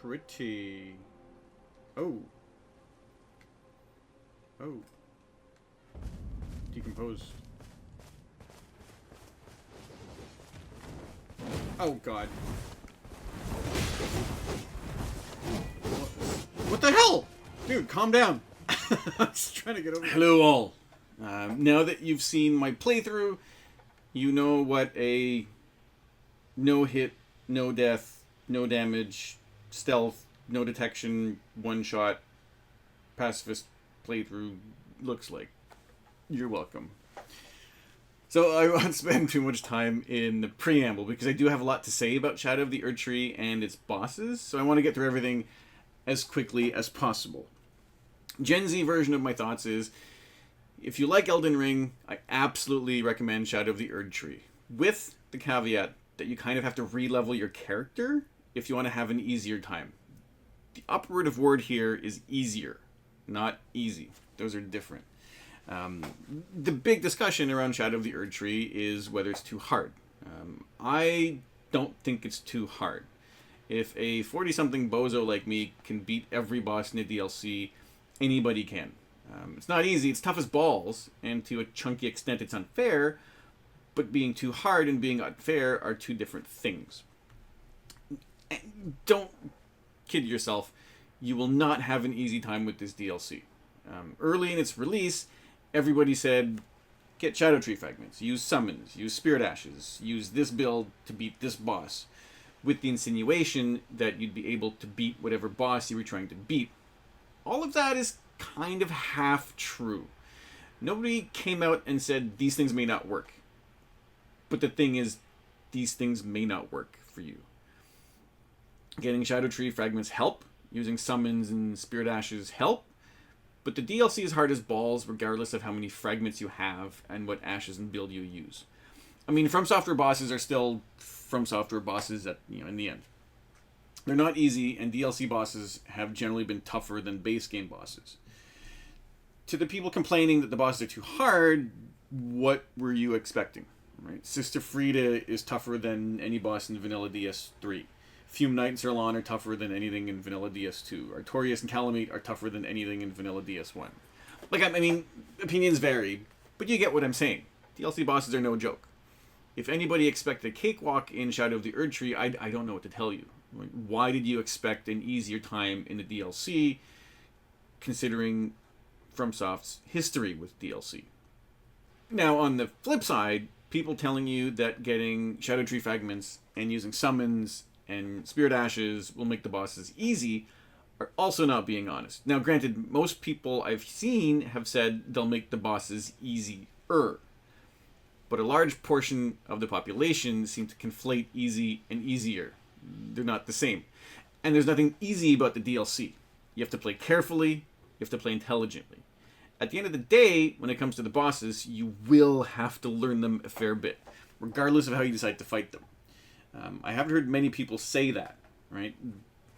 pretty. Oh. Oh. Decomposed. Oh, God. What the hell? Dude, calm down. I'm just trying to get over it. Hello, all. Now that you've seen my playthrough, you know what a no hit, no death, no damage, stealth, no detection, one-shot, pacifist playthrough looks like. You're welcome. So I won't spend too much time in the preamble because I do have a lot to say about Shadow of the Erdtree and its bosses, so I want to get through everything as quickly as possible. Gen Z version of my thoughts is, if you like Elden Ring, I absolutely recommend Shadow of the Erdtree, with the caveat that you kind of have to re-level your character if you want to have an easier time. The operative word here is easier, not easy. Those are different. The big discussion around Shadow of the Erdtree is whether it's too hard. I don't think it's too hard. If a 40-something bozo like me can beat every boss in a DLC, anybody can. It's not easy, it's tough as balls, and to a chunky extent it's unfair, but being too hard and being unfair are two different things. And don't kid yourself, you will not have an easy time with this DLC. Early in its release, everybody said, get Shadow Tree fragments, use summons, use spirit ashes, use this build to beat this boss, with the insinuation that you'd be able to beat whatever boss you were trying to beat. All of that is kind of half true. Nobody came out and said these things may not work. But the thing is, these things may not work for you. Getting Shadow Tree fragments help, using summons and spirit ashes help, but the DLC is hard as balls regardless of how many fragments you have and what ashes and build you use. I mean, FromSoft bosses are still FromSoft bosses in the end. They're not easy, and DLC bosses have generally been tougher than base game bosses. To the people complaining that the bosses are too hard, what were you expecting? Right? Sister Frida is tougher than any boss in Vanilla DS3. Fume Knight and Zerlon are tougher than anything in Vanilla DS2. Artorias and Calamite are tougher than anything in Vanilla DS1. Like, I mean, opinions vary, but you get what I'm saying. DLC bosses are no joke. If anybody expected a cakewalk in Shadow of the Erdtree, I don't know what to tell you. Why did you expect an easier time in the DLC, considering FromSoft's history with DLC? Now, on the flip side, people telling you that getting Shadow Tree fragments and using summons and spirit ashes will make the bosses easy are also not being honest. Now, granted, most people I've seen have said they'll make the bosses easier. But a large portion of the population seem to conflate easy and easier. They're not the same. And there's nothing easy about the DLC. You have to play carefully, you have to play intelligently. At the end of the day, when it comes to the bosses, you will have to learn them a fair bit, regardless of how you decide to fight them. I haven't heard many people say that, right?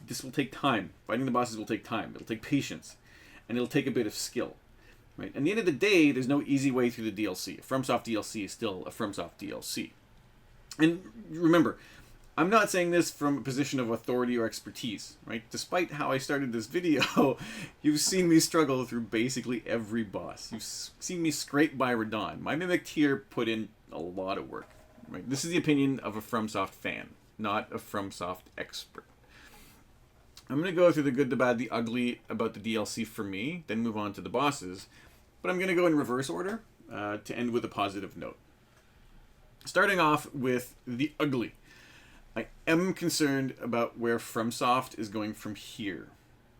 This will take time. Fighting the bosses will take time. It'll take patience. And it'll take a bit of skill. Right? At the end of the day, there's no easy way through the DLC. A FromSoft DLC is still a FromSoft DLC. And remember, I'm not saying this from a position of authority or expertise, right? Despite how I started this video, you've seen me struggle through basically every boss. You've seen me scrape by Radahn. My Mimic tier put in a lot of work, right? This is the opinion of a FromSoft fan, not a FromSoft expert. I'm going to go through the good, the bad, the ugly about the DLC for me, then move on to the bosses. But I'm going to go in reverse order to end with a positive note. Starting off with the ugly. I am concerned about where FromSoft is going from here.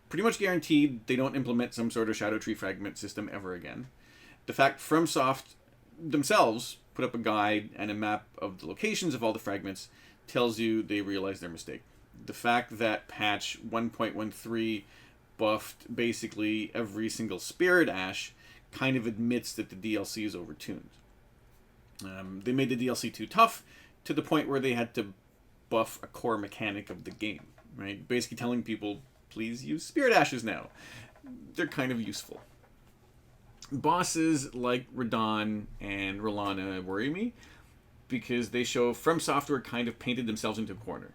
Pretty much guaranteed they don't implement some sort of Shadow Tree fragment system ever again. The fact FromSoft themselves put up a guide and a map of the locations of all the fragments tells you they realized their mistake. The fact that patch 1.13 buffed basically every single Spirit Ash kind of admits that the DLC is overtuned. They made the DLC too tough to the point where they had to buff a core mechanic of the game, right? Basically telling people, please use Spirit Ashes now. They're kind of useful. Bosses like Radahn and Rolana worry me because they show FromSoft kind of painted themselves into a corner.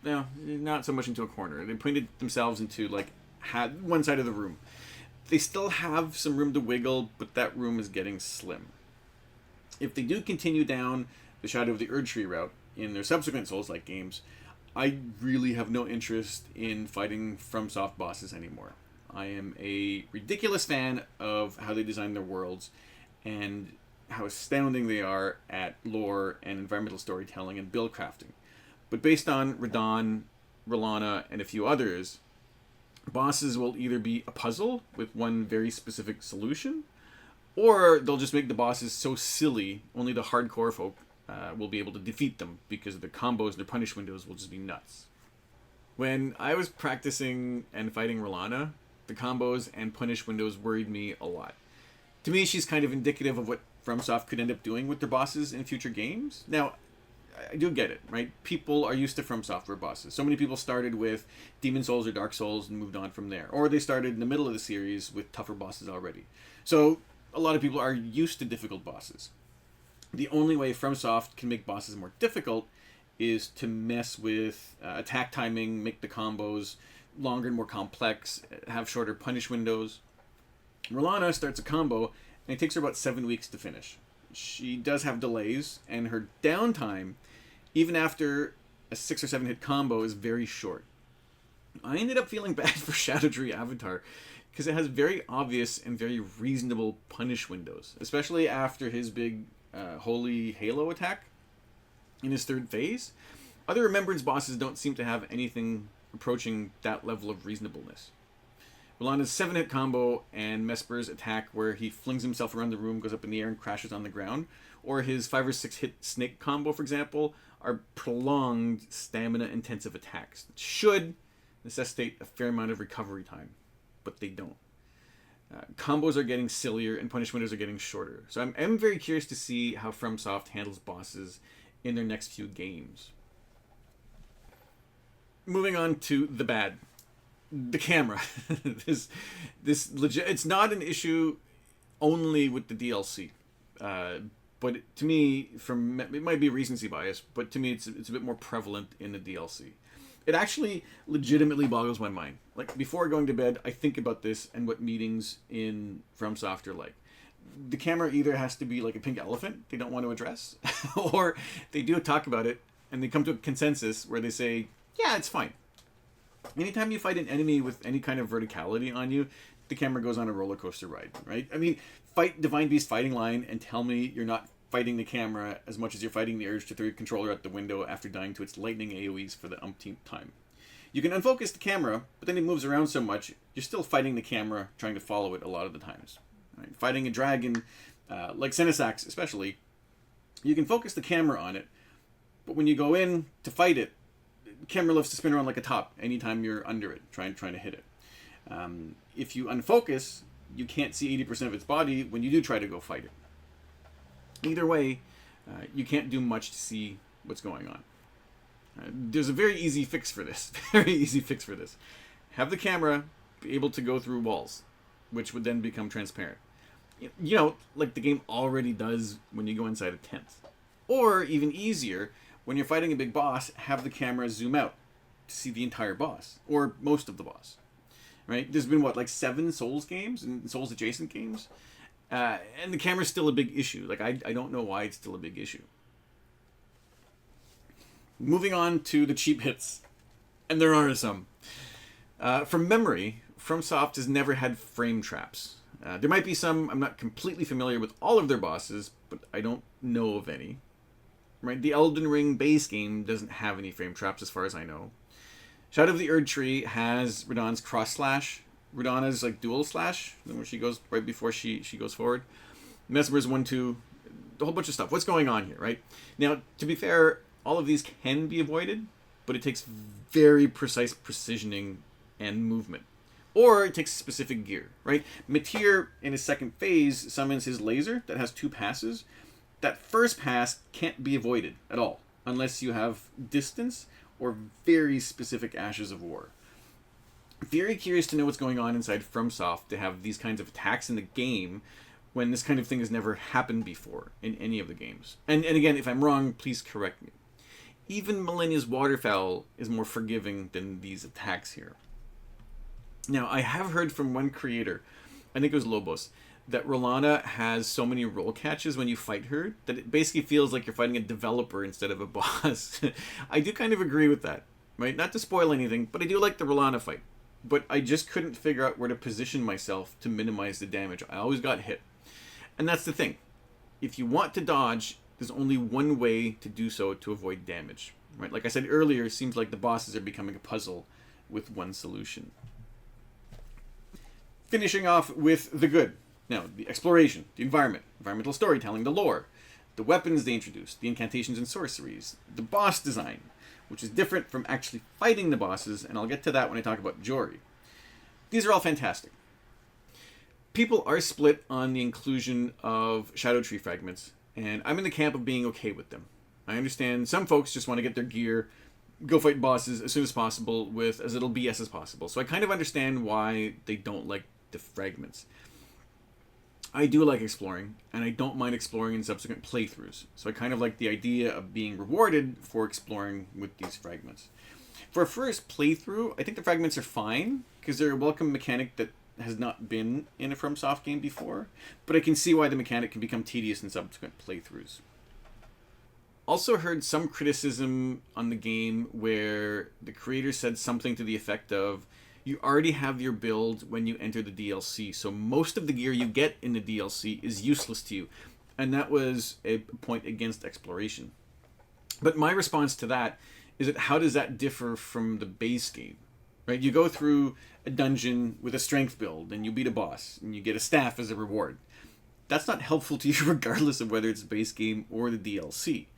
no, not so much into a corner. They pointed themselves into like one side of the room. They still have some room to wiggle, but that room is getting slim. If they do continue down the Shadow of the Erdtree route in their subsequent Souls-like games, I really have no interest in fighting FromSoft bosses anymore. I am a ridiculous fan of how they design their worlds and how astounding they are at lore and environmental storytelling and build crafting. But based on Radahn, R'hllana, and a few others, bosses will either be a puzzle with one very specific solution, or they'll just make the bosses so silly only the hardcore folk will be able to defeat them because their combos and their punish windows will just be nuts. When I was practicing and fighting R'hllana, the combos and punish windows worried me a lot. To me, she's kind of indicative of what FromSoft could end up doing with their bosses in future games. Now, I do get it, right? People are used to FromSoftware bosses. So many people started with Demon Souls or Dark Souls and moved on from there. Or they started in the middle of the series with tougher bosses already. So a lot of people are used to difficult bosses. The only way FromSoft can make bosses more difficult is to mess with attack timing, make the combos longer and more complex, have shorter punish windows. R'hllana starts a combo, and it takes her about 7 weeks to finish. She does have delays, and her downtime, even after a 6 or 7 hit combo, is very short. I ended up feeling bad for Shadowtree Avatar, because it has very obvious and very reasonable punish windows, especially after his big Holy Halo attack in his 3rd phase. Other Remembrance bosses don't seem to have anything approaching that level of reasonableness. R'hllana's 7-hit combo and Mesper's attack where he flings himself around the room, goes up in the air, and crashes on the ground, or his 5 or 6 hit snake combo, for example, are prolonged stamina-intensive attacks that should necessitate a fair amount of recovery time, but they don't. Combos are getting sillier and punish windows are getting shorter. So I'm very curious to see how FromSoft handles bosses in their next few games. Moving on to the bad. The camera. this legit. It's not an issue only with the DLC, but to me, it might be recency bias, but to me, it's a bit more prevalent in the DLC. It actually legitimately boggles my mind. Like, before going to bed, I think about this and what meetings in FromSoft are like. The camera either has to be like a pink elephant they don't want to address, or they do talk about it and they come to a consensus where they say, yeah, it's fine. Anytime you fight an enemy with any kind of verticality on you, the camera goes on a roller coaster ride, right? I mean, fight Divine Beast fighting line and tell me you're not fighting the camera as much as you're fighting the urge to throw your controller out the window after dying to its lightning AoEs for the umpteenth time. You can unfocus the camera, but then it moves around so much, you're still fighting the camera, trying to follow it a lot of the times. Right? Fighting a dragon, like Senesax especially, you can focus the camera on it, but when you go in to fight it, the camera loves to spin around like a top anytime you're under it, trying to hit it. If you unfocus, you can't see 80% of its body when you do try to go fight it. Either way, you can't do much to see what's going on. There's a very easy fix for this. Very easy fix for this. Have the camera be able to go through walls, which would then become transparent. You know, like the game already does when you go inside a tent. Or, even easier, when you're fighting a big boss, have the camera zoom out to see the entire boss, or most of the boss. Right? There's been, 7 Souls games and Souls adjacent games? And the camera's still a big issue. Like, I don't know why it's still a big issue. Moving on to the cheap hits. And there are some. From memory, FromSoft has never had frame traps. There might be some. I'm not completely familiar with all of their bosses, but I don't know of any. Right? The Elden Ring base game doesn't have any frame traps as far as I know. Shadow of the Erdtree has Radahn's cross slash. Radahna's dual slash, where she goes right before she goes forward. Mesmer's 1-2, a whole bunch of stuff. What's going on here, right? Now, to be fair, all of these can be avoided, but it takes very precise precisioning and movement. Or it takes specific gear, right? Meteor, in his 2nd phase, summons his laser that has 2 passes. That first pass can't be avoided at all, unless you have distance or very specific Ashes of War. Very curious to know what's going on inside FromSoft to have these kinds of attacks in the game when this kind of thing has never happened before in any of the games. And again, if I'm wrong, please correct me. even Millennia's waterfowl is more forgiving than these attacks here. Now, I have heard from one creator, I think it was Lobos, that Rolana has so many roll catches when you fight her that it basically feels like you're fighting a developer instead of a boss. I do kind of agree with that, right? Not to spoil anything, but I do like the Rolana fight. But I just couldn't figure out where to position myself to minimize the damage. I always got hit. And that's the thing. If you want to dodge, there's only one way to do so to avoid damage, right? Like I said earlier, it seems like the bosses are becoming a puzzle with one solution. Finishing off with the good. Now, the exploration, the environment, environmental storytelling, the lore, the weapons they introduced, the incantations and sorceries, the boss design, which is different from actually fighting the bosses, and I'll get to that when I talk about Jori. These are all fantastic. People are split on the inclusion of Shadow Tree fragments, and I'm in the camp of being okay with them. I understand some folks just want to get their gear, go fight bosses as soon as possible with as little BS as possible, so I kind of understand why they don't like the fragments. I do like exploring, and I don't mind exploring in subsequent playthroughs, so I kind of like the idea of being rewarded for exploring with these fragments. For a first playthrough, I think the fragments are fine, because they're a welcome mechanic that has not been in a FromSoft game before, but I can see why the mechanic can become tedious in subsequent playthroughs. Also heard some criticism on the game where the creator said something to the effect of, you already have your build when you enter the DLC, so most of the gear you get in the DLC is useless to you. And that was a point against exploration. But my response to that is that how does that differ from the base game? Right? You go through a dungeon with a strength build, and you beat a boss, and you get a staff as a reward. That's not helpful to you regardless of whether it's the base game or the DLC.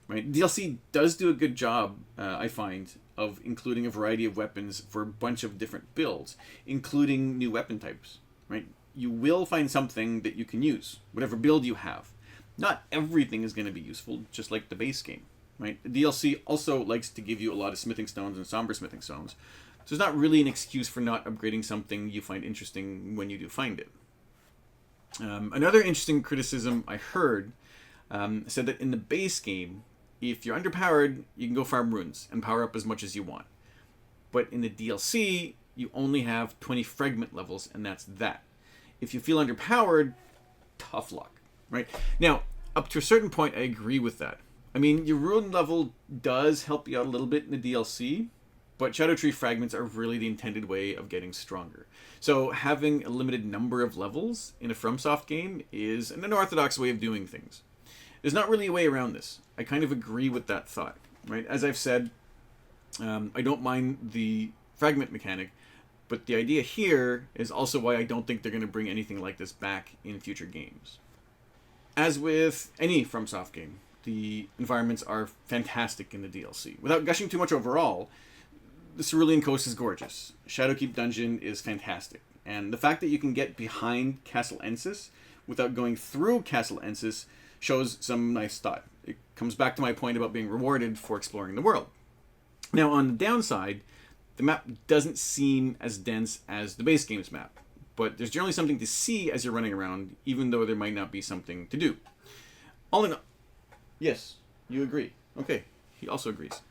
Right? DLC does do a good job, I find, of including a variety of weapons for a bunch of different builds, including new weapon types, right? You will find something that you can use, whatever build you have. Not everything is going to be useful, just like the base game, right? The DLC also likes to give you a lot of smithing stones and somber smithing stones, so it's not really an excuse for not upgrading something you find interesting when you do find it. Another interesting criticism I heard said that in the base game, if you're underpowered, you can go farm runes and power up as much as you want. But in the DLC, you only have 20 fragment levels, and that's that. If you feel underpowered, tough luck, right? Now, up to a certain point, I agree with that. I mean, your rune level does help you out a little bit in the DLC, but Shadow Tree fragments are really the intended way of getting stronger. So having a limited number of levels in a FromSoft game is an unorthodox way of doing things. There's not really a way around this. I kind of agree with that thought, right? As I've said, I don't mind the fragment mechanic, but the idea here is also why I don't think they're going to bring anything like this back in future games. As with any FromSoft game, the environments are fantastic in the DLC. Without gushing too much overall, the Cerulean Coast is gorgeous. Shadowkeep Dungeon is fantastic. And the fact that you can get behind Castle Ensis without going through Castle Ensis shows some nice thought. It comes back to my point about being rewarded for exploring the world. Now, on the downside, the map doesn't seem as dense as the base game's map, but there's generally something to see as you're running around, even though there might not be something to do. All in all, yes, you agree. Okay, he also agrees.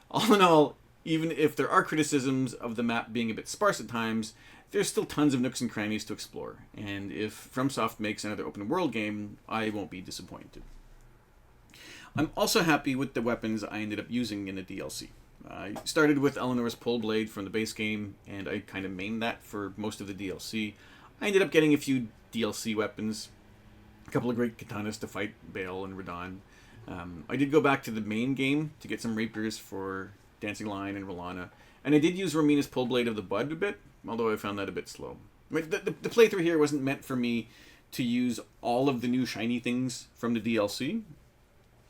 All in all, even if there are criticisms of the map being a bit sparse at times, there's still tons of nooks and crannies to explore, and if FromSoft makes another open world game, I won't be disappointed. I'm also happy with the weapons I ended up using in the DLC. I started with Eleanor's pole blade from the base game, and I kind of mained that for most of the DLC. I ended up getting a few DLC weapons, a couple of great katanas to fight Baal and Radahn. I did go back to the main game to get some rapiers for Dancing Lion and Rolana, and I did use Romina's pole blade of the Bud a bit, although I found that a bit slow. The playthrough here wasn't meant for me to use all of the new shiny things from the DLC,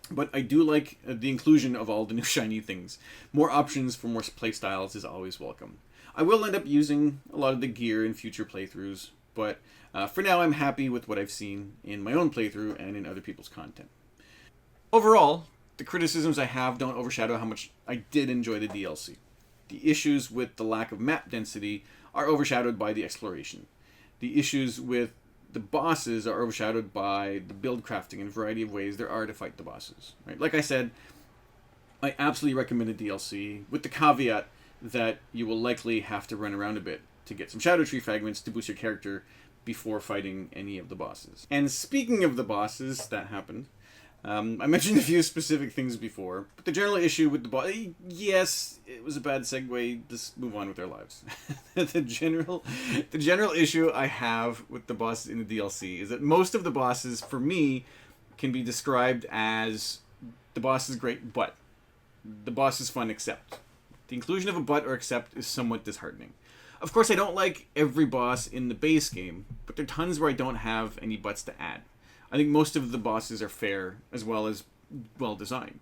but I do like the inclusion of all the new shiny things. More options for more playstyles is always welcome. I will end up using a lot of the gear in future playthroughs, but for now I'm happy with what I've seen in my own playthrough and in other people's content. Overall, the criticisms I have don't overshadow how much I did enjoy the DLC. The issues with the lack of map density are overshadowed by the exploration. The issues with the bosses are overshadowed by the build crafting and a variety of ways there are to fight the bosses. Right? Like I said, I absolutely recommend a DLC, with the caveat that you will likely have to run around a bit to get some Shadow Tree fragments to boost your character before fighting any of the bosses. And speaking of the bosses, that happened. I mentioned a few specific things before, but the general issue with the boss... Yes, it was a bad segue. Let's move on with our lives. the general issue I have with the bosses in the DLC is that most of the bosses, for me, can be described as the boss is great, but the boss is fun, except. The inclusion of a but or except is somewhat disheartening. Of course, I don't like every boss in the base game, but there are tons where I don't have any buts to add. I think most of the bosses are fair, as well as well-designed.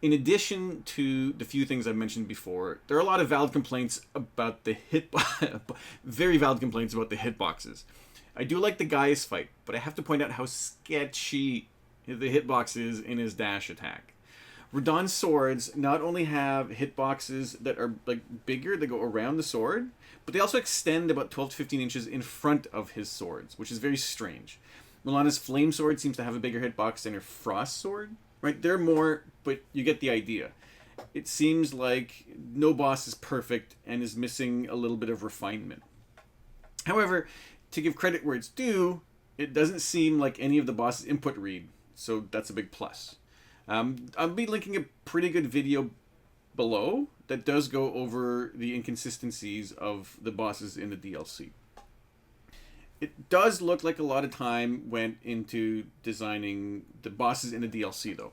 In addition to the few things I've mentioned before, there are a lot of valid complaints about the very valid complaints about the hitboxes. I do like the Gaius fight, but I have to point out how sketchy the hitbox is in his dash attack. Radahn's swords not only have hitboxes that are like bigger, they go around the sword, but they also extend about 12 to 15 inches in front of his swords, which is very strange. Milana's flame sword seems to have a bigger hitbox than her frost sword. Right? They're more, but you get the idea. It seems like no boss is perfect and is missing a little bit of refinement. However, to give credit where it's due, it doesn't seem like any of the bosses input read, so that's a big plus. I'll be linking a pretty good video below that does go over the inconsistencies of the bosses in the DLC. It does look like a lot of time went into designing the bosses in the DLC, though.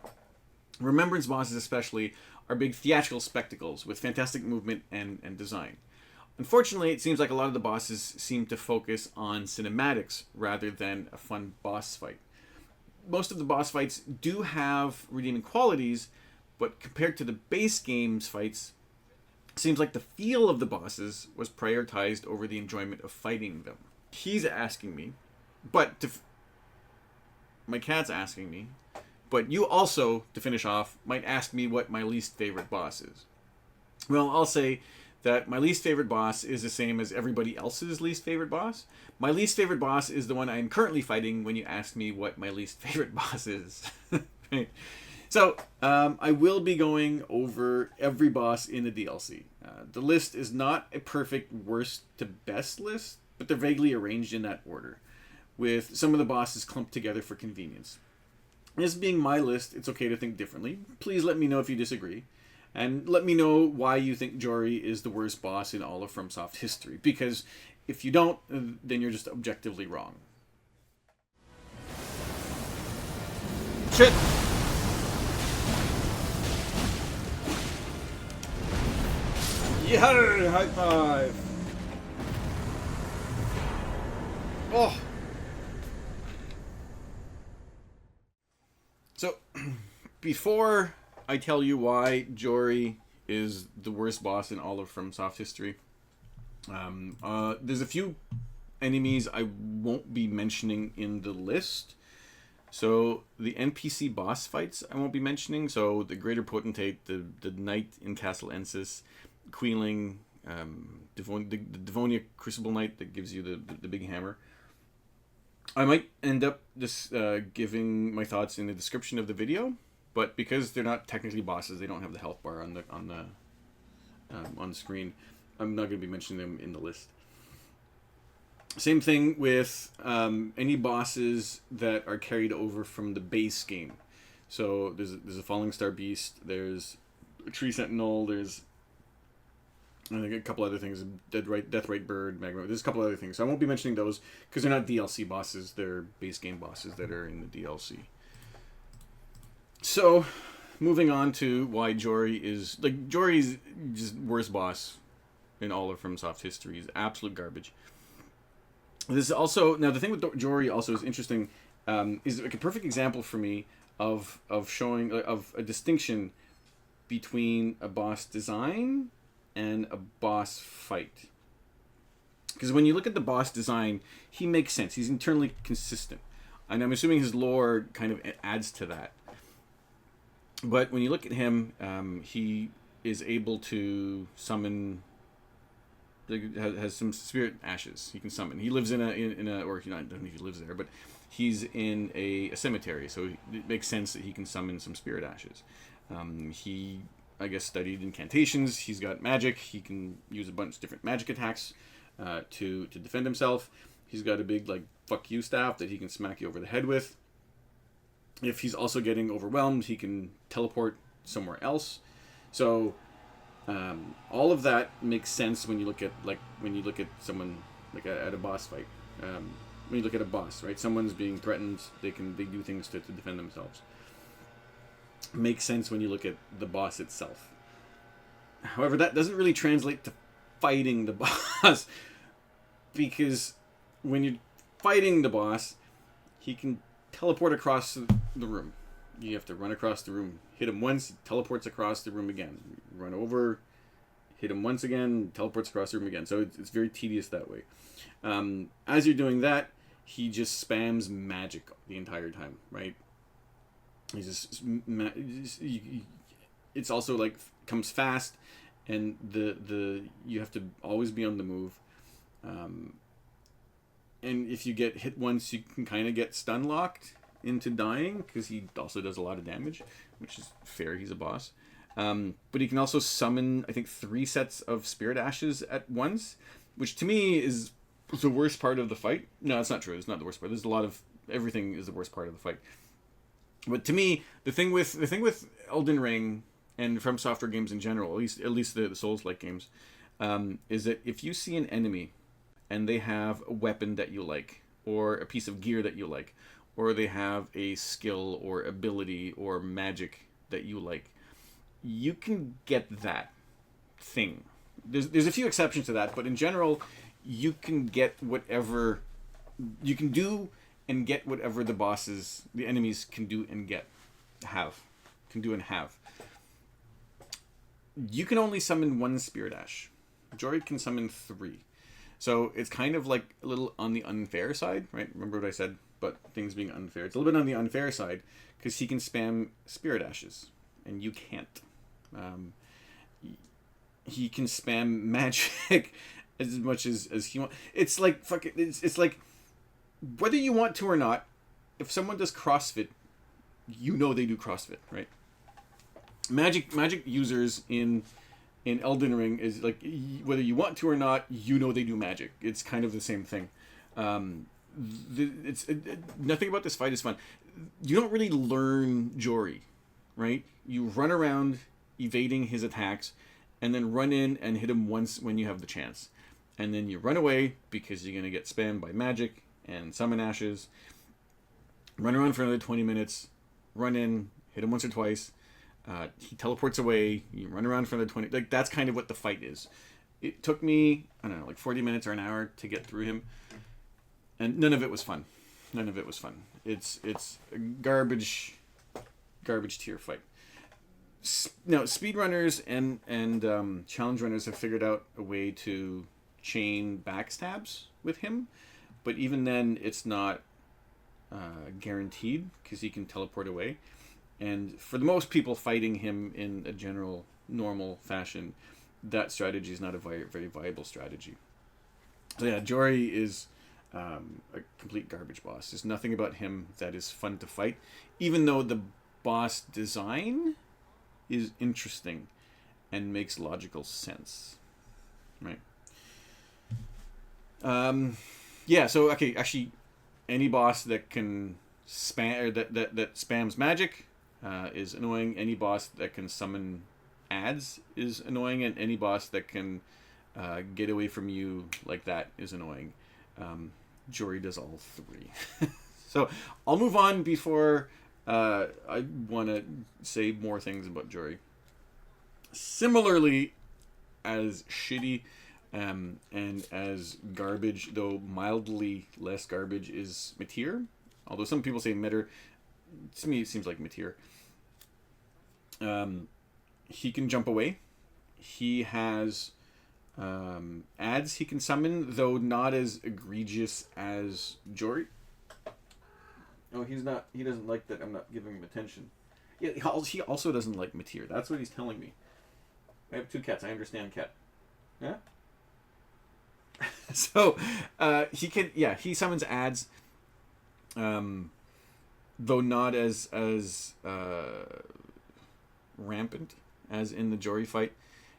Remembrance bosses especially are big theatrical spectacles with fantastic movement and design. Unfortunately, it seems like a lot of the bosses seem to focus on cinematics rather than a fun boss fight. Most of the boss fights do have redeeming qualities, but compared to the base game's fights, it seems like the feel of the bosses was prioritized over the enjoyment of fighting them. He's asking me, my cat's asking me, but you also, to finish off, might ask me what my least favorite boss is. Well, I'll say that my least favorite boss is the same as everybody else's least favorite boss. My least favorite boss is the one I'm currently fighting when you ask me what my least favorite boss is. Right. So, I will be going over every boss in the DLC. The list is not a perfect worst to best list, but they're vaguely arranged in that order, with some of the bosses clumped together for convenience. This being my list, it's okay to think differently. Please let me know if you disagree. And let me know why you think Jori is the worst boss in all of FromSoft history. Because if you don't, then you're just objectively wrong. Shit! Yeah! High five! Oh! So, before I tell you why Jori is the worst boss in all of FromSoft history, there's a few enemies I won't be mentioning in the list. So the NPC boss fights I won't be mentioning. So the Greater Potentate, the Knight in Castle Ensis, Queenling, the Devonia Crucible Knight that gives you the big hammer. I might end up just giving my thoughts in the description of the video. But because they're not technically bosses, they don't have the health bar on the screen. I'm not going to be mentioning them in the list. Same thing with any bosses that are carried over from the base game. So there's a Falling Star Beast. There's a Tree Sentinel. There's I think a couple other things. Deathrite Bird, Magma. There's a couple other things. So I won't be mentioning those because they're not DLC bosses. They're base game bosses that are in the DLC. So, moving on to why Jori is... Jori's just worst boss in all of FromSoft history. Is absolute garbage. This is also... Now, the thing with Jori also is interesting, is like a perfect example for me of showing... of a distinction between a boss design and a boss fight. Because when you look at the boss design, he makes sense. He's internally consistent. And I'm assuming his lore kind of adds to that. But when you look at him, he is able to summon, has some spirit ashes he can summon. He lives in a or I don't know if he lives there, but he's in a cemetery, so it makes sense that he can summon some spirit ashes. He, I guess, studied incantations. He's got magic. He can use a bunch of different magic attacks to defend himself. He's got a big, like, fuck you staff that he can smack you over the head with. If he's also getting overwhelmed, he can teleport somewhere else. So all of that makes sense when you look at someone like at a boss fight. When you look at a boss, right? Someone's being threatened. They do things to defend themselves. Makes sense when you look at the boss itself. However, that doesn't really translate to fighting the boss, because when you're fighting the boss, he can teleport across the room. You have to run across the room, hit him once, he teleports across the room again. Run over, hit him once again, teleports across the room again. So it's very tedious that way. As you're doing that, he just spams magic the entire time, right? He's just it's also like comes fast, and the you have to always be on the move. And if you get hit once, you can kind of get stun locked into dying, because he also does a lot of damage, which is fair. He's a boss. But he can also summon, I think, 3 sets of spirit ashes at once, which to me is the worst part of the fight. No, that's not true. It's not the worst part. There's a lot of everything is the worst part of the fight. But to me, the thing with Elden Ring and FromSoft games in general, at least the Souls-like games, is that if you see an enemy and they have a weapon that you like, or a piece of gear that you like, or they have a skill or ability or magic that you like, you can get that thing. There's a few exceptions to that, but in general, you can get whatever you can do and get whatever the enemies can do and have. You can only summon 1 spirit ash. Jori can summon 3. So it's kind of like a little on the unfair side, right? Remember what I said about things being unfair? It's a little bit on the unfair side, because he can spam spirit ashes, and you can't. He can spam magic as much as he wants. It's like it's like, whether you want to or not, if someone does CrossFit, you know they do CrossFit, right? Magic users in Elden Ring is like, whether you want to or not, you know they do magic. It's kind of the same thing. Nothing about this fight is fun. You don't really learn Jori, right? You run around evading his attacks, and then run in and hit him once when you have the chance. And then you run away because you're going to get spammed by magic and summon ashes. Run around for another 20 minutes. Run in, hit him once or twice. He teleports away. You run around for another 20. Like, that's kind of what the fight is. It took me, I don't know, like 40 minutes or an hour to get through him. And none of it was fun. It's a garbage tier fight. Now, speedrunners and challenge runners have figured out a way to chain backstabs with him, but even then, it's not guaranteed, because he can teleport away. And for the most people fighting him in a general, normal fashion, that strategy is not a very viable strategy. So yeah, Jori is a complete garbage boss. There's nothing about him that is fun to fight, even though the boss design is interesting and makes logical sense, right? Yeah. So okay, actually, any boss that can spam or that spams magic is annoying. Any boss that can summon ads is annoying, and any boss that can get away from you like that is annoying. Jori does all 3. So I'll move on before I want to say more things about Jori. Similarly, as shitty and as garbage, though mildly less garbage, is Meteor. Although some people say Meter, to me it seems like Meteor. He can jump away. He has ads he can summon, though not as egregious as Jori. Oh, he's not. He doesn't like that I'm not giving him attention. Yeah, he also doesn't like Meteor. That's what he's telling me. I have 2 cats. I understand cat. Yeah. So he can. Yeah, he summons ads. Though not as rampant as in the Jori fight.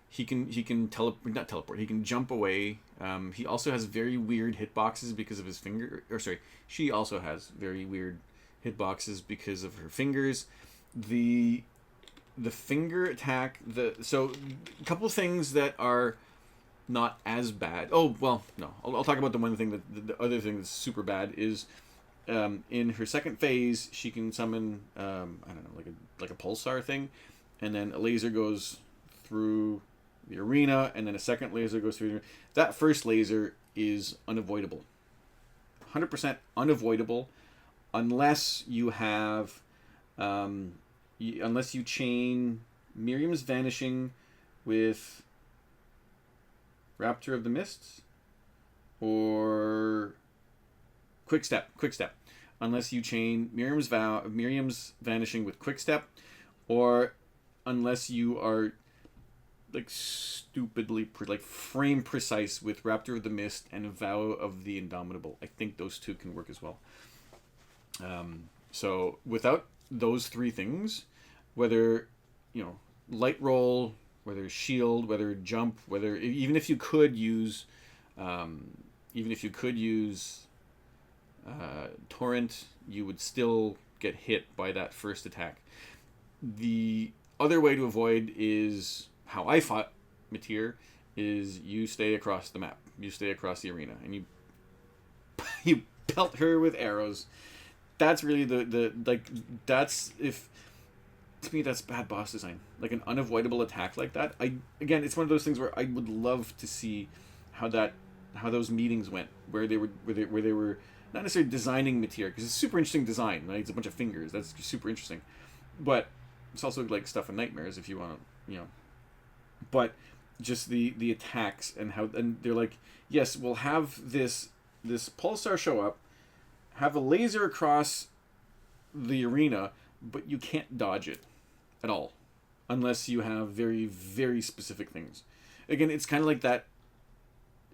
He can not teleport. He can jump away. He also has very weird hitboxes because of his finger. Or sorry, she also has very weird hitboxes because of her fingers. The finger attack. So a couple things that are not as bad. Oh well, no. I'll talk about the one thing that the other thing that's super bad is. In her second phase, she can summon I don't know, like a pulsar thing, and then a laser goes through the arena, and then a second laser goes through. That first laser is unavoidable, 100% unavoidable, unless you have, unless you chain Miriam's Vanishing with Raptor of the Mists or Quick Step. Unless you chain Miriam's Vanishing with Quick Step, or unless you are like stupidly frame precise with Raptor of the Mist and Vow of the Indomitable. I think those two can work as well. So without those three things, whether light roll, whether shield, whether jump, whether even if you could use torrent, you would still get hit by that first attack. The other way to avoid is how I fought Meteor, is you stay across the map, you stay across the arena, and you pelt her with arrows. That's really that's to me that's bad boss design. Like an unavoidable attack like that. Again, it's one of those things where I would love to see how those meetings went, where they were not necessarily designing Meteor, because it's super interesting design, right? It's a bunch of fingers. That's super interesting. But it's also like stuff in Nightmares if you want to, But just the attacks and they're like, yes, we'll have this pulsar show up, have a laser across the arena, but you can't dodge it at all unless you have very, very specific things. Again, it's kind of like that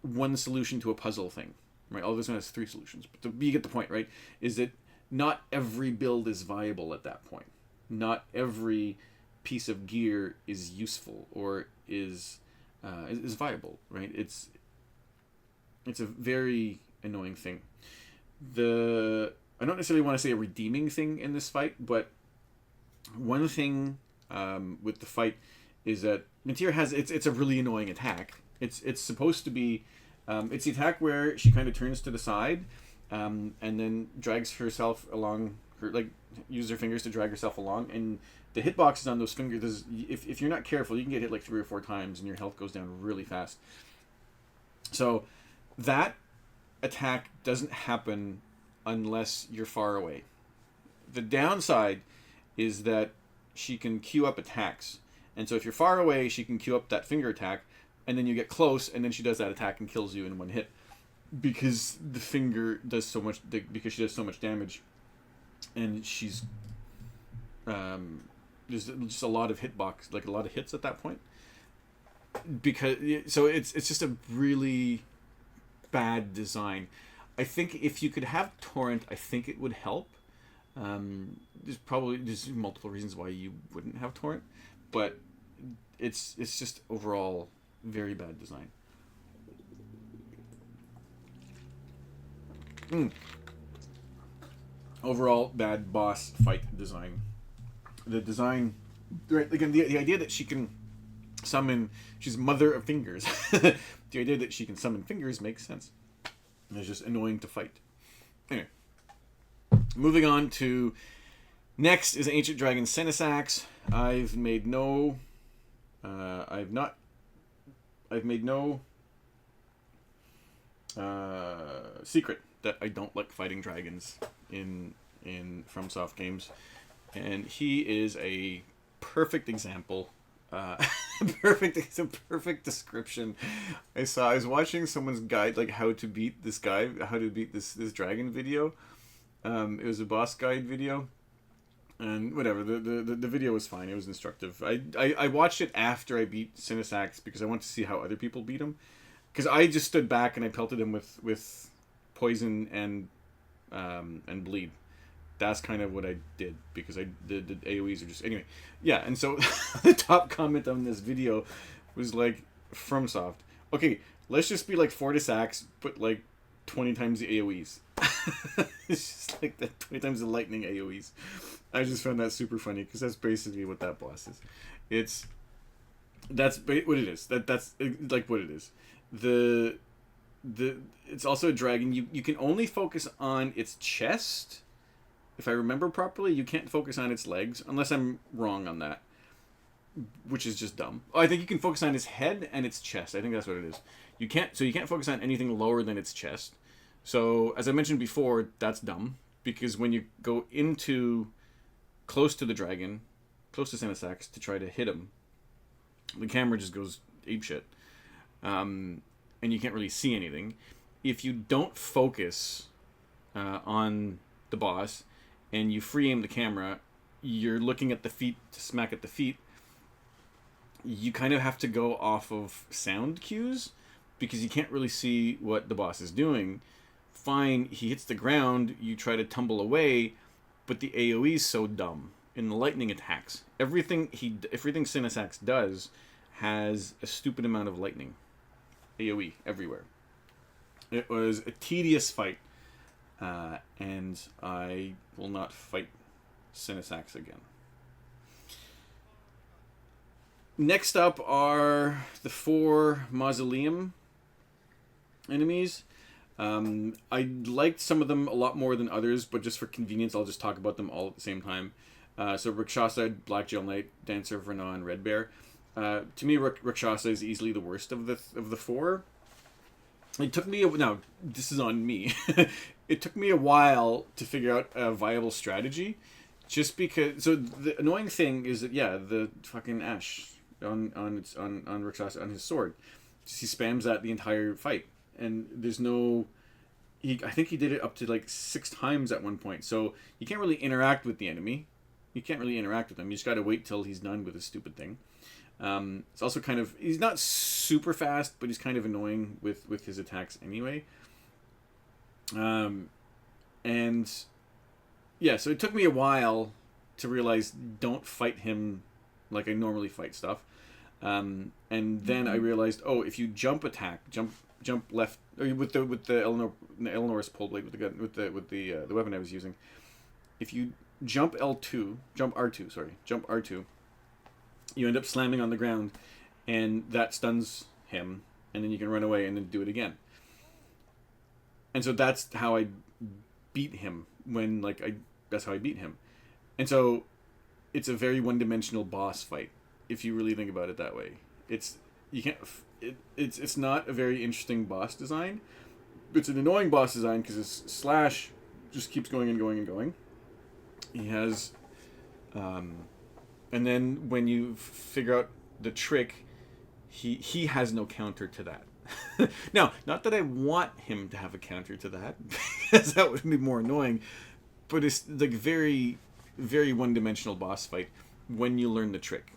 one solution to a puzzle thing, right? All this one has three solutions, but you get the point, right? Is that not every build is viable at that point. Not every piece of gear is useful or is viable, right? It's a very annoying thing. I don't necessarily want to say a redeeming thing in this fight, but one thing with the fight is that Meteor has it's a really annoying attack. It's supposed to be it's the attack where she kind of turns to the side and then drags herself along uses her fingers to drag herself along, and the hitboxes on those fingers, if you're not careful, you can get hit like 3 or 4 times and your health goes down really fast. So that attack doesn't happen unless you're far away. The downside is that she can queue up attacks, and so if you're far away, she can queue up that finger attack, and then you get close, and then she does that attack and kills you in one hit, because the finger does so much, because she does so much damage, and she's there's just a lot of hitbox, like a lot of hits at that point, because so it's just a really bad design. I think if you could have torrent, I think it would help. There's multiple reasons why you wouldn't have torrent, but it's just overall very bad design. Overall bad boss fight design. The design, right? Again, the idea that she can summon, she's mother of fingers. The idea that she can summon fingers makes sense. It's just annoying to fight. Anyway, moving on to next is Ancient Dragon Senisax. I've made no secret that I don't like fighting dragons in FromSoft games, and he is a perfect example. It's a perfect description. I was watching someone's guide, like how to beat this dragon video. It was a boss guide video, and whatever, the video was fine. It was instructive. I watched it after I beat Senisax because I wanted to see how other people beat him, because I just stood back and I pelted him with poison and bleed, that's kind of what I did, because the AoEs are just anyway. Yeah, and so the top comment on this video was like, FromSoft, okay, let's just be like Fortis Axe, but like 20 times the AoEs. It's just like that 20 times the lightning AoEs. I just found that super funny, because that's basically what that boss is. That's what it is. That's like what it is. It's also a dragon. You can only focus on its chest, if I remember properly. You can't focus on its legs, unless I'm wrong on that, which is just dumb. Oh, I think you can focus on its head and its chest. I think that's what it is. You can't focus on anything lower than its chest. So, as I mentioned before, that's dumb, because when you go into close to the dragon, close to Senesax, to try to hit him, the camera just goes apeshit. And you can't really see anything. If you don't focus on the boss and you free aim the camera, you're looking at the feet to smack at the feet. You kind of have to go off of sound cues, because you can't really see what the boss is doing. Fine, he hits the ground, you try to tumble away, but the AoE is so dumb. In the lightning attacks, everything Senesax does has a stupid amount of lightning. AoE everywhere. It was a tedious fight, and I will not fight Senesax again. Next up are the 4 mausoleum enemies. I liked some of them a lot more than others, but just for convenience, I'll just talk about them all at the same time. So Rakshasa, Black Gel Knight, Dancer of Radahn, and Red Bear. To me, Rakshasa is easily the worst of the 4. It took me now. This is on me. It took me a while to figure out a viable strategy, just because. So the annoying thing is that the fucking ash on Rakshasa on his sword, he spams that the entire fight, and there's no. I think he did it up to like 6 times at one point. So you can't really interact with the enemy. You can't really interact with him. You just got to wait till he's done with his stupid thing. It's also kind of, he's not super fast, but he's kind of annoying with his attacks anyway. And yeah, so it took me a while to realize don't fight him like I normally fight stuff. And then I realized, if you jump left, or with the Eleanor's pole blade, with the gun, with the weapon I was using, if you jump R2, you end up slamming on the ground, and that stuns him, and then you can run away and then do it again. And so that's how I beat him that's how I beat him. And so it's a very one-dimensional boss fight, if you really think about it that way. It's not a very interesting boss design. It's an annoying boss design because his slash just keeps going and going and going. He has and then when you figure out the trick, he has no counter to that. Now, not that I want him to have a counter to that, because that would be more annoying, but it's like very, very one-dimensional boss fight when you learn the trick.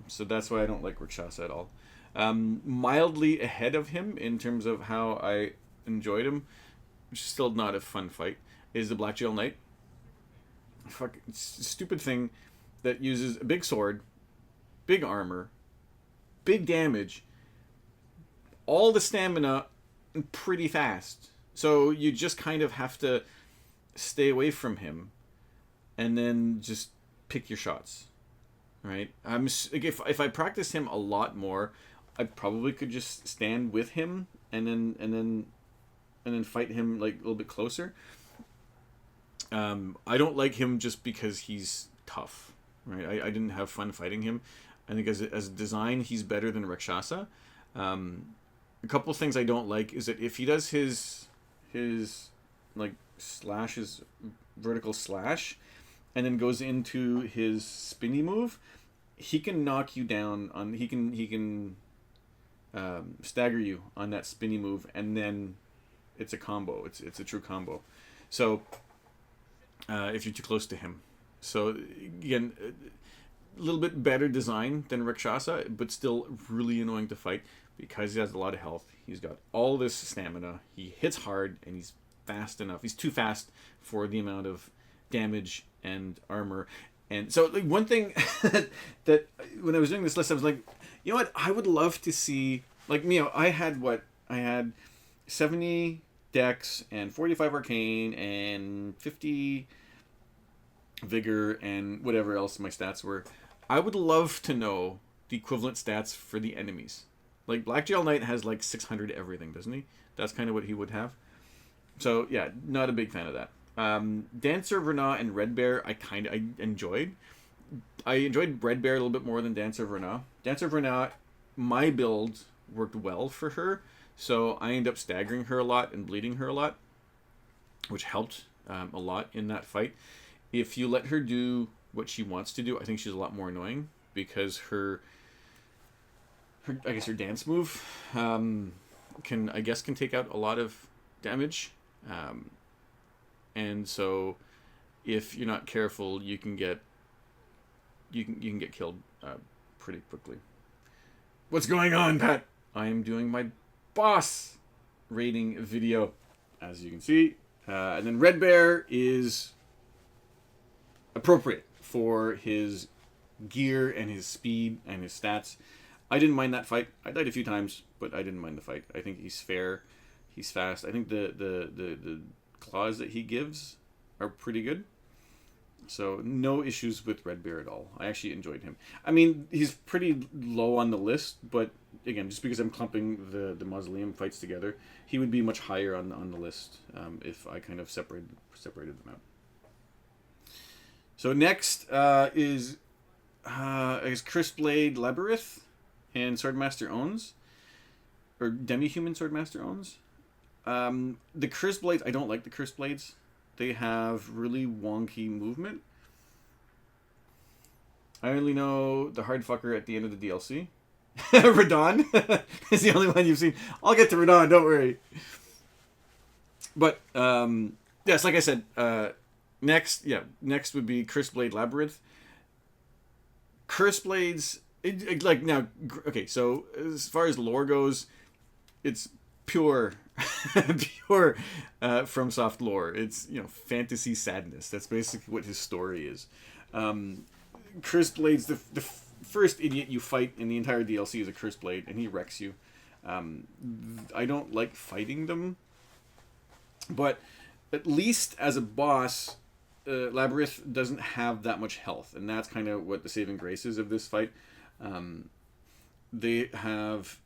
So that's why I don't like Rakshasa at all. Mildly ahead of him in terms of how I enjoyed him, which is still not a fun fight, is the Black Gel Knight. Stupid thing that uses a big sword, big armor, big damage, all the stamina, and pretty fast. So you just kind of have to stay away from him, and then just pick your shots, right? If I practice him a lot more, I probably could just stand with him and then fight him like a little bit closer. I don't like him just because he's tough, right? I didn't have fun fighting him. I think as a design, he's better than Rakshasa. A couple of things I don't like is that if he does his like slash, his vertical slash, and then goes into his spinny move, he can knock you down on. He can stagger you on that spinny move, and then it's a combo. It's a true combo. So if you're too close to him, so again, a little bit better design than Rakshasa, but still really annoying to fight because he has a lot of health. He's got all this stamina. He hits hard, and he's fast enough. He's too fast for the amount of damage and armor. And so like, one thing that when I was doing this list, I was like, you know what? I would love to see, like, you know, I had 70 Dex and 45 Arcane and 50 Vigor and whatever else my stats were. I would love to know the equivalent stats for the enemies. Like, Black Gel Knight has like 600 everything, doesn't he? That's kind of what he would have. So, yeah, not a big fan of that. Dancer of Renah and Red Bear, I enjoyed. I enjoyed Red Bear a little bit more than Dancer of Renah. Dancer of Renah, my build worked well for her, so I ended up staggering her a lot and bleeding her a lot, which helped a lot in that fight. If you let her do what she wants to do, I think she's a lot more annoying, because her dance move can take out a lot of damage. And so if you're not careful, you can get killed pretty quickly. What's going on, Pat? I am doing my boss rating video, as you can see. And then Red Bear is appropriate for his gear and his speed and his stats. I didn't mind that fight. I died a few times, but I didn't mind the fight. I think he's fair. He's fast. I think the claws that he gives are pretty good. So no issues with Red Bear at all. I actually enjoyed him. I mean, he's pretty low on the list, but again, just because I'm clumping the mausoleum fights together, he would be much higher on the list if I kind of separated them out. So next is Cursed-Blade Labyrinth and Swordmaster Owns, or Demi-Human Swordmaster Owns. The Cursed Blades, I don't like the Cursed Blades. They have really wonky movement. I only know the hard fucker at the end of the DLC. Radahn is the only one you've seen. I'll get to Radahn, don't worry. But, yes, like I said, next would be Cursed Blade Labyrinth. Cursed Blades, okay, so as far as lore goes, it's pure FromSoft lore. It's, fantasy sadness. That's basically what his story is. Cursed Blade's the first idiot you fight in the entire DLC is a Cursed Blade, and he wrecks you. I don't like fighting them, but at least as a boss, Labyrinth doesn't have that much health, and that's kind of what the saving grace is of this fight. They have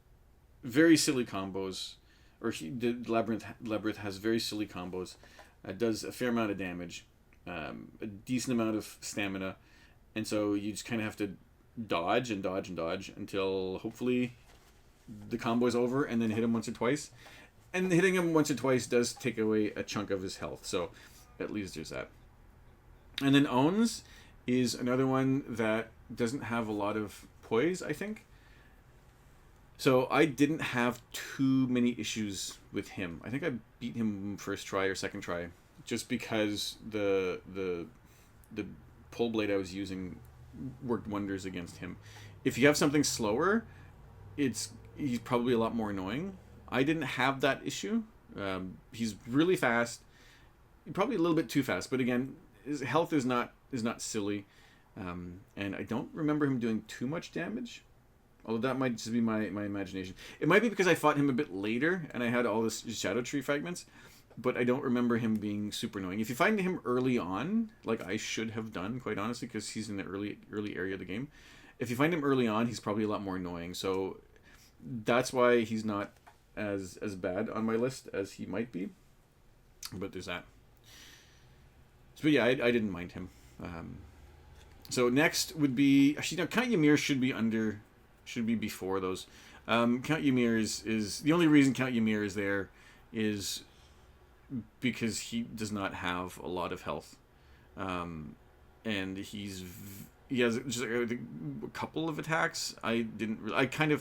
very silly combos. The Labyrinth has very silly combos. It does a fair amount of damage, a decent amount of stamina, and so you just kind of have to dodge and dodge and dodge until hopefully the combo is over, and then hit him once or twice. And hitting him once or twice does take away a chunk of his health, so at least there's that. And then Owns is another one that doesn't have a lot of poise, I think. So I didn't have too many issues with him. I think I beat him first try or second try, just because the pull blade I was using worked wonders against him. If you have something slower, he's probably a lot more annoying. I didn't have that issue. He's really fast, probably a little bit too fast, but again, his health is not silly, and I don't remember him doing too much damage. Although that might just be my imagination. It might be because I fought him a bit later and I had all this Shadow Tree fragments, but I don't remember him being super annoying. If you find him early on, like I should have done, quite honestly, because he's in the early area of the game. If you find him early on, he's probably a lot more annoying. So that's why he's not as bad on my list as he might be. But there's that. So yeah, I didn't mind him. So next would be... Actually, no, Count Ymir should be before those. Count Ymir is the only reason Count Ymir is there is because he does not have a lot of health, and he has just a couple of attacks. I kind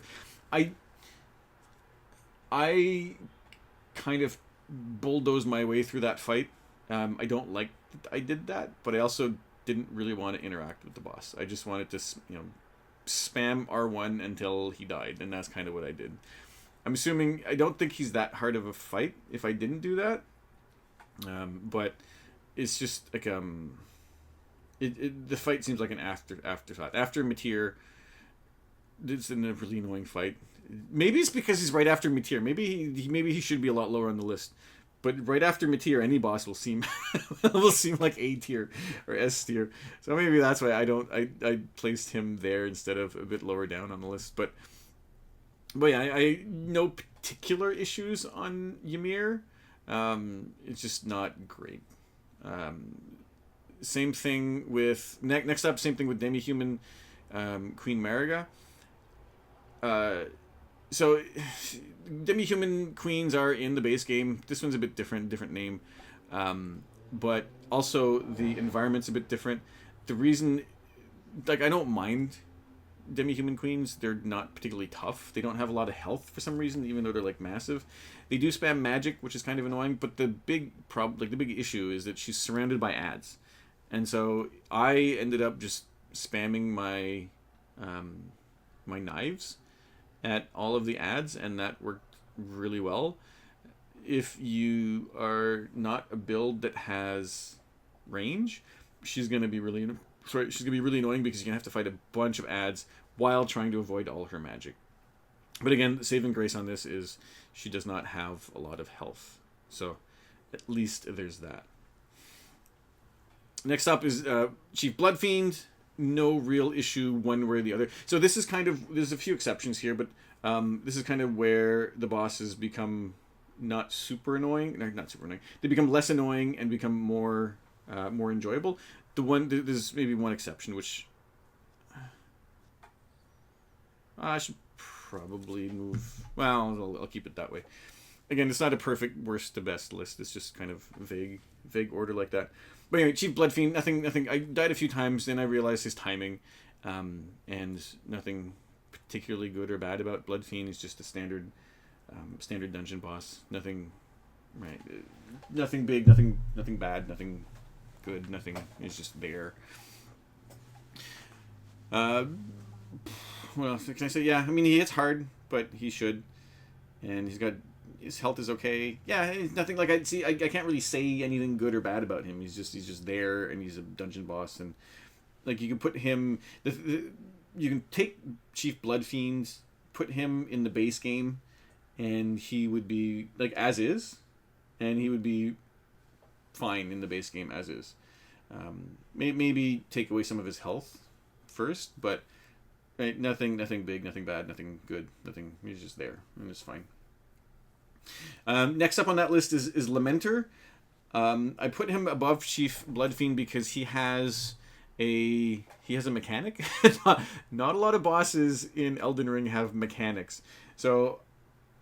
of bulldozed my way through that fight. I don't like that I did that, but I also didn't really want to interact with the boss. I just wanted to spam R1 until he died, and that's kind of what I did. I'm assuming, I don't think he's that hard of a fight if I didn't do that, but it's just like the fight seems like an afterthought. After Mateer, it's a really annoying fight. Maybe it's because he's right after Mateer. Maybe he should be a lot lower on the list. But right after Mateer, any boss will seem like A tier or S tier. So maybe that's why I placed him there instead of a bit lower down on the list. But yeah, I no particular issues on Ymir. It's just not great. Same thing with next up. Same thing with Demi-Human Queen Mariga. So Demi-Human Queens are in the base game. This one's a bit different name. But also the environment's a bit different. The reason, like, I don't mind Demi-Human Queens. They're not particularly tough. They don't have a lot of health for some reason, even though they're like massive. They do spam magic, which is kind of annoying, but the big the big issue is that she's surrounded by ads. And so I ended up just spamming my my knives at all of the ads, and that worked really well. If you are not a build that has range, she's gonna be really annoying because you're gonna have to fight a bunch of ads while trying to avoid all her magic. But again, the saving grace on this is she does not have a lot of health, so at least there's that. Next up is Chief Bloodfiend. No real issue one way or the other. So this is kind of, there's a few exceptions here, but this is kind of where the bosses become not super annoying. No, not super annoying. They become less annoying and become more enjoyable. There's maybe one exception, which I should probably move. Well, I'll keep it that way. Again, it's not a perfect worst to best list. It's just kind of vague order like that. But anyway, Chief Bloodfiend, nothing. I died a few times, then I realized his timing, and nothing particularly good or bad about Bloodfiend. He's just a standard dungeon boss. Nothing, right? Nothing big, nothing bad, nothing good, nothing. It's just there. What else can I say? Yeah, I mean, he hits hard, but he should, and his health is okay. Yeah, nothing like I can't really say anything good or bad about him. He's just there, and he's a dungeon boss, and like you can put him. You can take Chief Bloodfiend, put him in the base game, and he would be like as is, and he would be fine in the base game as is. Maybe take away some of his health first, but right, nothing big, nothing bad, nothing good, nothing. He's just there, and it's fine. Next up on that list is Lamenter. I put him above Chief Bloodfiend because he has a mechanic. Not a lot of bosses in Elden Ring have mechanics, so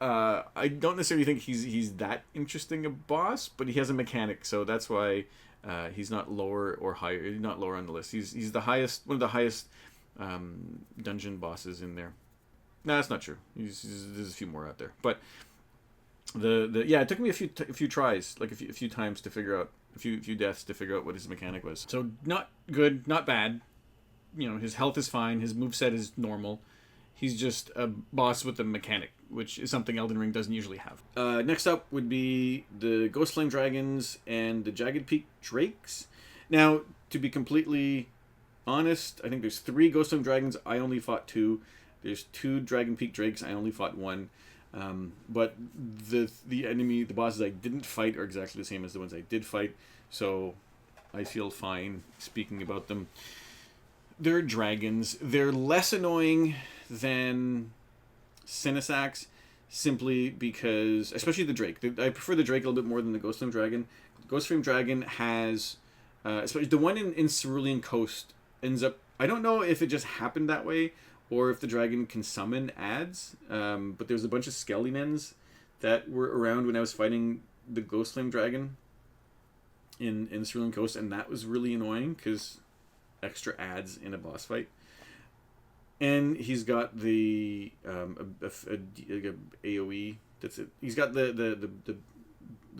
I don't necessarily think he's that interesting a boss, but he has a mechanic, so that's why he's not lower or higher. Not lower on the list. He's the highest, one of the highest dungeon bosses in there. No, that's not true. There's a few more out there, but. It took me a few tries, like a few times to figure out a few deaths to figure out what his mechanic was. So not good, not bad. You know, his health is fine, his moveset is normal. He's just a boss with a mechanic, which is something Elden Ring doesn't usually have. Next up would be the Ghost Flame Dragons and the Jagged Peak Drakes. Now, to be completely honest, I think there's 3 Ghost Flame Dragons. I only fought 2. There's 2 Dragon Peak Drakes. I only fought 1. But the bosses I didn't fight are exactly the same as the ones I did fight, so I feel fine speaking about them. They're dragons. They're less annoying than Sinisax, simply because, especially the Drake. I prefer the Drake a little bit more than the Ghost Flame Dragon. The Ghost Flame Dragon has, especially the one in Cerulean Coast ends up. I don't know if it just happened that way, or if the dragon can summon ads, but there's a bunch of Skelly-Nens that were around when I was fighting the Ghost Flame Dragon in Cerulean Coast, and that was really annoying, because extra ads in a boss fight. And he's got the AoE, that's it. He's got the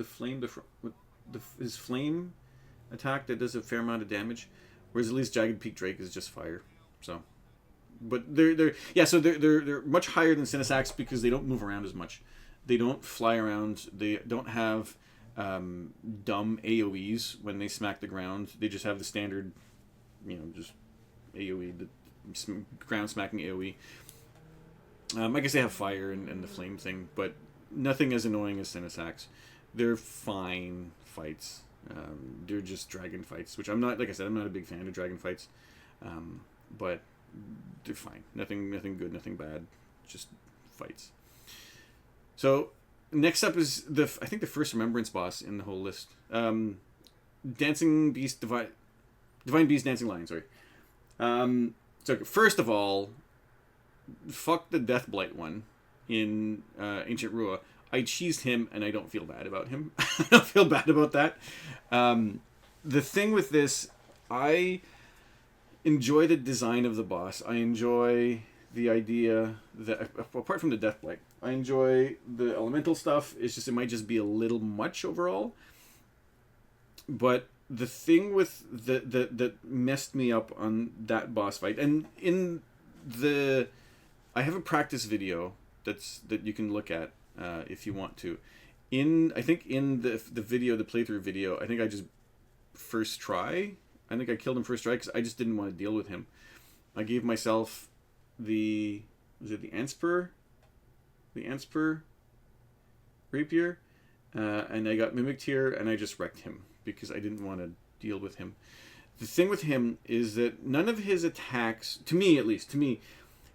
flame, his flame attack that does a fair amount of damage, whereas at least Jagged Peak Drake is just fire, so... But they're much higher than Sinisax because they don't move around as much. They don't fly around. They don't have dumb AoEs when they smack the ground. They just have the standard, just AoE, the ground smacking AoE. I guess they have fire and the flame thing, but nothing as annoying as Cinesacks. They're fine fights. They're just dragon fights, which I'm not. Like I said, I'm not a big fan of dragon fights, but they're fine. Nothing good, nothing bad. Just fights. So next up is I think the first remembrance boss in the whole list. Dancing Beast, Divine Beast, Dancing Lion. Sorry. So first of all, fuck the Deathblight one in Ancient Rua. I cheesed him, and I don't feel bad about him. I don't feel bad about that. The thing with this, I enjoy the design of the boss. I enjoy the idea that, apart from the Deathblight, I enjoy the elemental stuff. It's just, it might just be a little much overall. But the thing with that messed me up on that boss fight, and I have a practice video that you can look at if you want to. I think in the video, the playthrough video, I think I just first try. I think I killed him first try because I just didn't want to deal with him. I gave myself the Anspur rapier, and I got mimicked here, and I just wrecked him because I didn't want to deal with him. The thing with him is that none of his attacks, to me at least,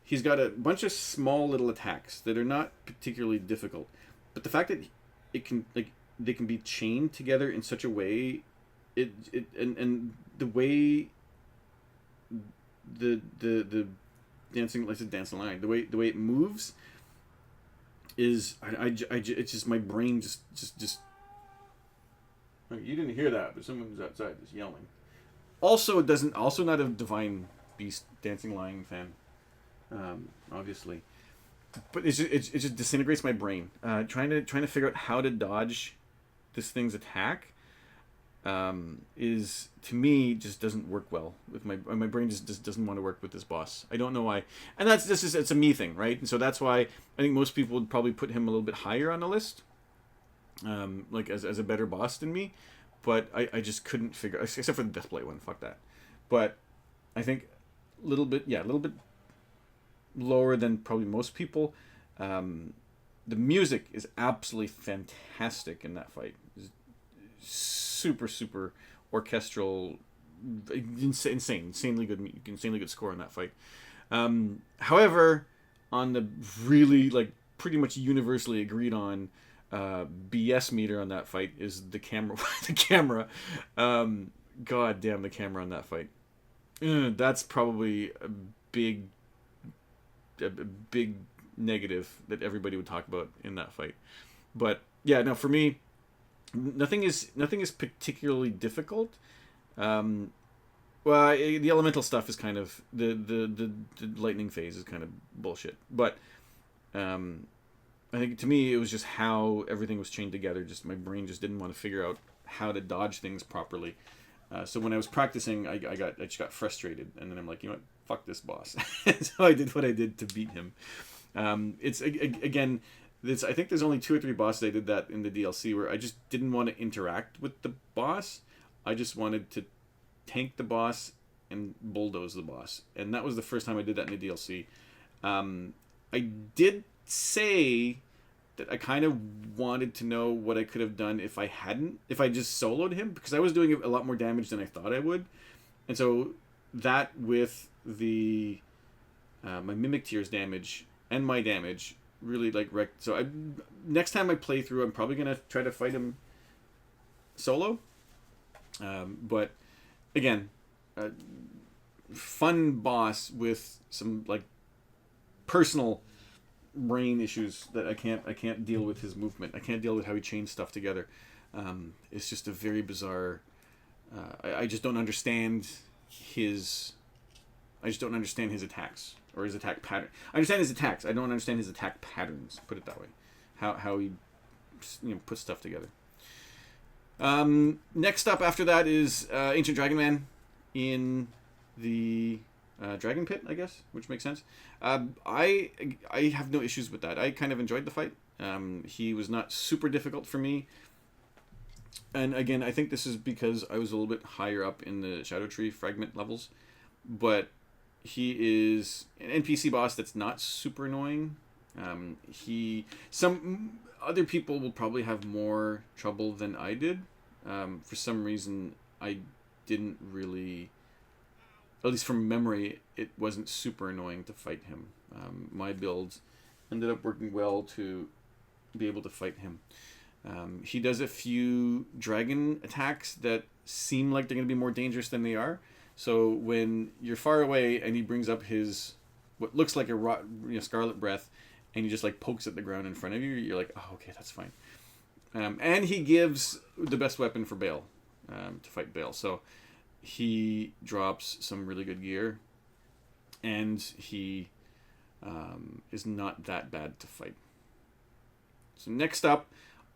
he's got a bunch of small little attacks that are not particularly difficult, but the fact that they can be chained together in such a way, and the way the dancing, like the dancing line, the way it moves is it's just my brain just. You didn't hear that, but someone was outside just yelling. Also, not a Divine Beast Dancing Lion fan. Obviously, but it just disintegrates my brain. Trying to figure out how to dodge this thing's attack is, to me, just doesn't work well with my brain. Just doesn't want to work with this boss. I don't know why, and it's a me thing, right? And so that's why I think most people would probably put him a little bit higher on the list, like as a better boss than me. But I just couldn't figure, except for the Deathblight one. Fuck that. But I think a little bit lower than probably most people. The music is absolutely fantastic in that fight. It's super orchestral, insanely good score in that fight. However, on the really pretty much universally agreed on BS meter on that fight is the camera. God damn, the camera on that fight. That's probably a big negative that everybody would talk about in that fight. But yeah, no, for me, nothing is particularly difficult. Well, the elemental stuff is kind of the lightning phase is kind of bullshit. But I think to me it was just how everything was chained together. Just my brain just didn't want to figure out how to dodge things properly. So when I was practicing, I just got frustrated, and then I'm like, you know what, fuck this boss. So I did what I did to beat him. It's again, I think there's only 2 or 3 bosses I did that in the DLC where I just didn't want to interact with the boss. I just wanted to tank the boss and bulldoze the boss, and that was the first time I did that in the DLC. I did say that I kind of wanted to know what I could have done if I just soloed him, because I was doing a lot more damage than I thought I would. And so that with the my Mimic Tears damage and my damage really wrecked. So next time I play through, I'm probably going to try to fight him solo. But again, fun boss with some personal brain issues that I can't deal with his movement. I can't deal with how he chains stuff together. It's just a very bizarre. I just don't understand his. I just don't understand his attacks or his attack pattern. I understand his attacks. I don't understand his attack patterns. Put it that way. How he puts stuff together. Next up after that is Ancient Dragon Man in the Dragon Pit, I guess, which makes sense. I have no issues with that. I kind of enjoyed the fight. He was not super difficult for me. And again, I think this is because I was a little bit higher up in the Shadow Tree fragment levels. But he is an NPC boss that's not super annoying. Some other people will probably have more trouble than I did. For some reason, I didn't really, at least from memory, it wasn't super annoying to fight him. My build ended up working well to be able to fight him. He does a few dragon attacks that seem like they're going to be more dangerous than they are. So when you're far away and he brings up his, what looks like a scarlet breath, and he just like pokes at the ground in front of you, you're like, oh, okay, that's fine. And he gives the best weapon for Bale, to fight Bale. So he drops some really good gear, and he is not that bad to fight. So next up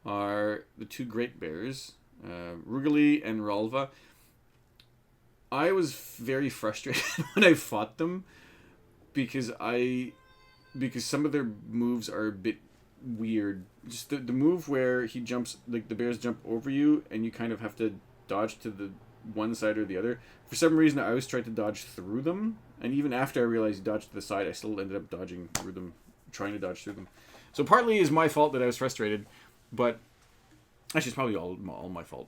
are the two Great Bears, Rugali and Ralva. I was very frustrated when I fought them because some of their moves are a bit weird. Just the move where he jumps, like the bears jump over you and you kind of have to dodge to the one side or the other. For some reason, I always tried to dodge through them, and even after I realized you dodge to the side, I still ended up dodging through them, trying to dodge through them. So partly is my fault that I was frustrated, but actually it's probably all my fault.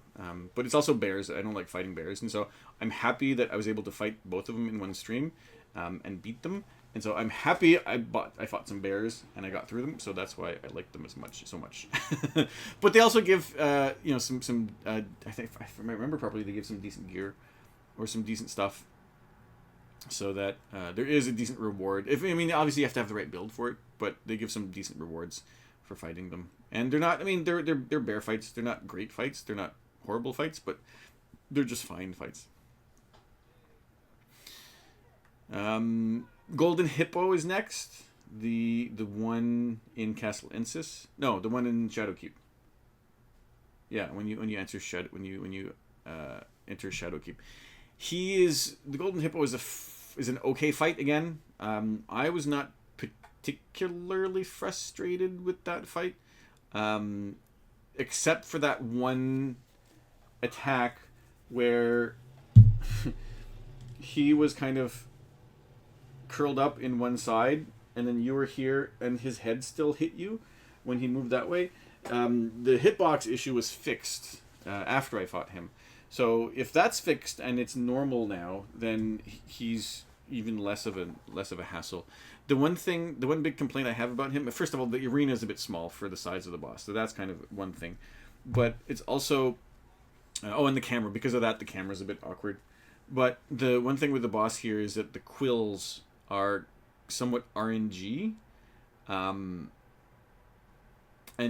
But it's also bears. I don't like fighting bears, and so I'm happy that I was able to fight both of them in one stream and beat them. And so I'm happy I fought some bears and I got through them, so that's why I like them so much. But they also give some I think if I remember properly, they give some decent gear or some decent stuff, so that there is a decent reward. Obviously you have to have the right build for it, but they give some decent rewards for fighting them. And they're not, they're bear fights. They're not great fights. They're not horrible fights, but they're just fine fights. Golden Hippo is next. The one in Castle Ensis. No, the one in Shadowkeep. Yeah, when you enter enter Shadowkeep. The Golden Hippo is an okay fight again. I was not particularly frustrated with that fight, except for that one attack where he was kind of curled up in one side, and then you were here, and his head still hit you when he moved that way. The hitbox issue was fixed after I fought him. So if that's fixed and it's normal now, then he's even less of a hassle. The one big complaint I have about him, first of all, the arena is a bit small for the size of the boss, so that's kind of one thing. But it's also and the camera, because of that, the camera's a bit awkward. But the one thing with the boss here is that the quills are somewhat RNG. And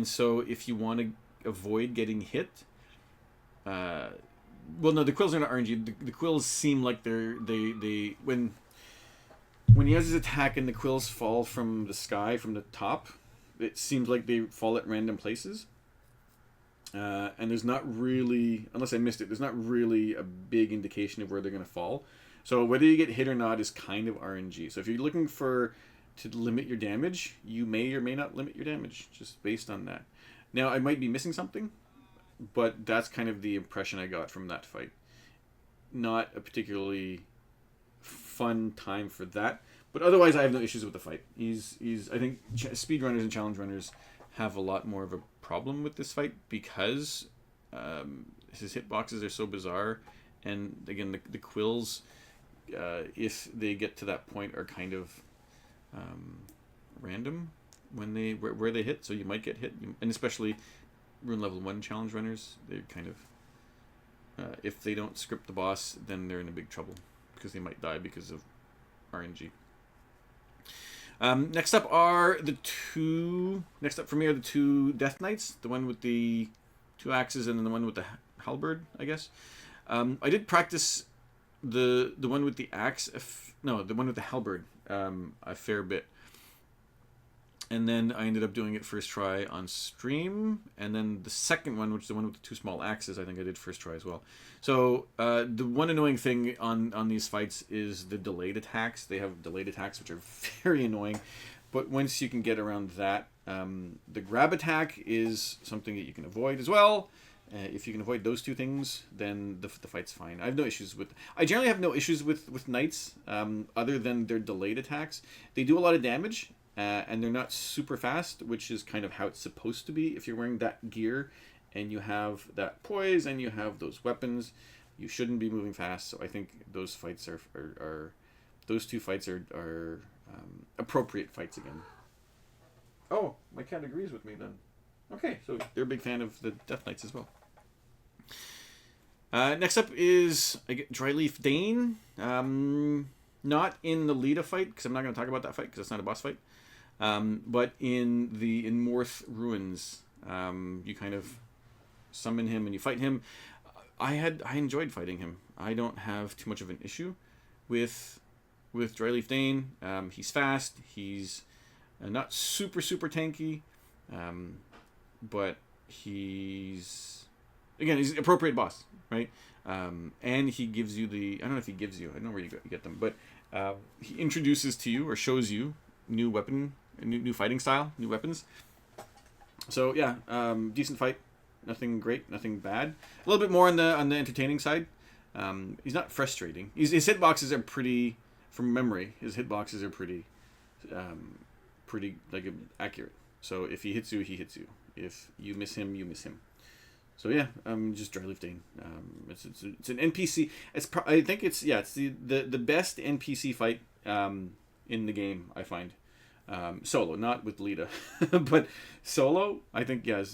so if you want to avoid getting hit, the quills are not RNG. The quills seem like they when he has his attack and the quills fall from the sky, from the top, it seems like they fall at random places. And there's not really, unless I missed it, there's not really a big indication of where they're going to fall. So whether you get hit or not is kind of RNG. So if you're looking to limit your damage, you may or may not limit your damage, just based on that. Now, I might be missing something, but that's kind of the impression I got from that fight. Not a particularly fun time for that, but otherwise I have no issues with the fight. I think speedrunners and challenge runners have a lot more of a problem with this fight because his hitboxes are so bizarre, and again the quills, if they get to that point, are kind of random when where they hit, so you might get hit, and especially rune level 1 challenge runners, they're kind of if they don't script the boss, then they're in a big trouble because they might die because of RNG. Next up for me are the two Death Knights, the one with the 2 axes and then the one with the halberd, I guess. I did practice the one with the axe, the one with the halberd a fair bit. And then I ended up doing it first try on stream. And then the second one, which is the one with the 2 small axes, I think I did first try as well. So the one annoying thing on these fights is the delayed attacks. They have delayed attacks, which are very annoying. But once you can get around that, the grab attack is something that you can avoid as well. If you can avoid those two things, then the fight's fine. I have no issues with. I generally have no issues with knights, other than their delayed attacks. They do a lot of damage, and they're not super fast, which is kind of how it's supposed to be. If you're wearing that gear, and you have that poise, and you have those weapons, you shouldn't be moving fast. So I think those fights are those two fights are appropriate fights again. Oh, my cat agrees with me then. Okay, so they're a big fan of the Death Knights as well. Next up is Dryleaf Dane. Not in the Lita fight, because I'm not going to talk about that fight, because it's not a boss fight. But in Morth Ruins, you kind of summon him and you fight him. I enjoyed fighting him. I don't have too much of an issue with Dryleaf Dane. He's fast. He's not super tanky, but he's an appropriate boss, right? And he gives you I don't know if he gives you, I don't know where you get them, but he introduces to you or shows you new fighting style, new weapons. So yeah, decent fight. Nothing great, nothing bad. A little bit more on the entertaining side. He's not frustrating. His hitboxes are pretty, from memory, his hitboxes are pretty accurate. So if he hits you, he hits you. If you miss him, you miss him. So yeah, just Dryleaf Dane. It's an NPC. I think it's the best NPC fight in the game, I find. Solo, not with Lita, but solo, I think he's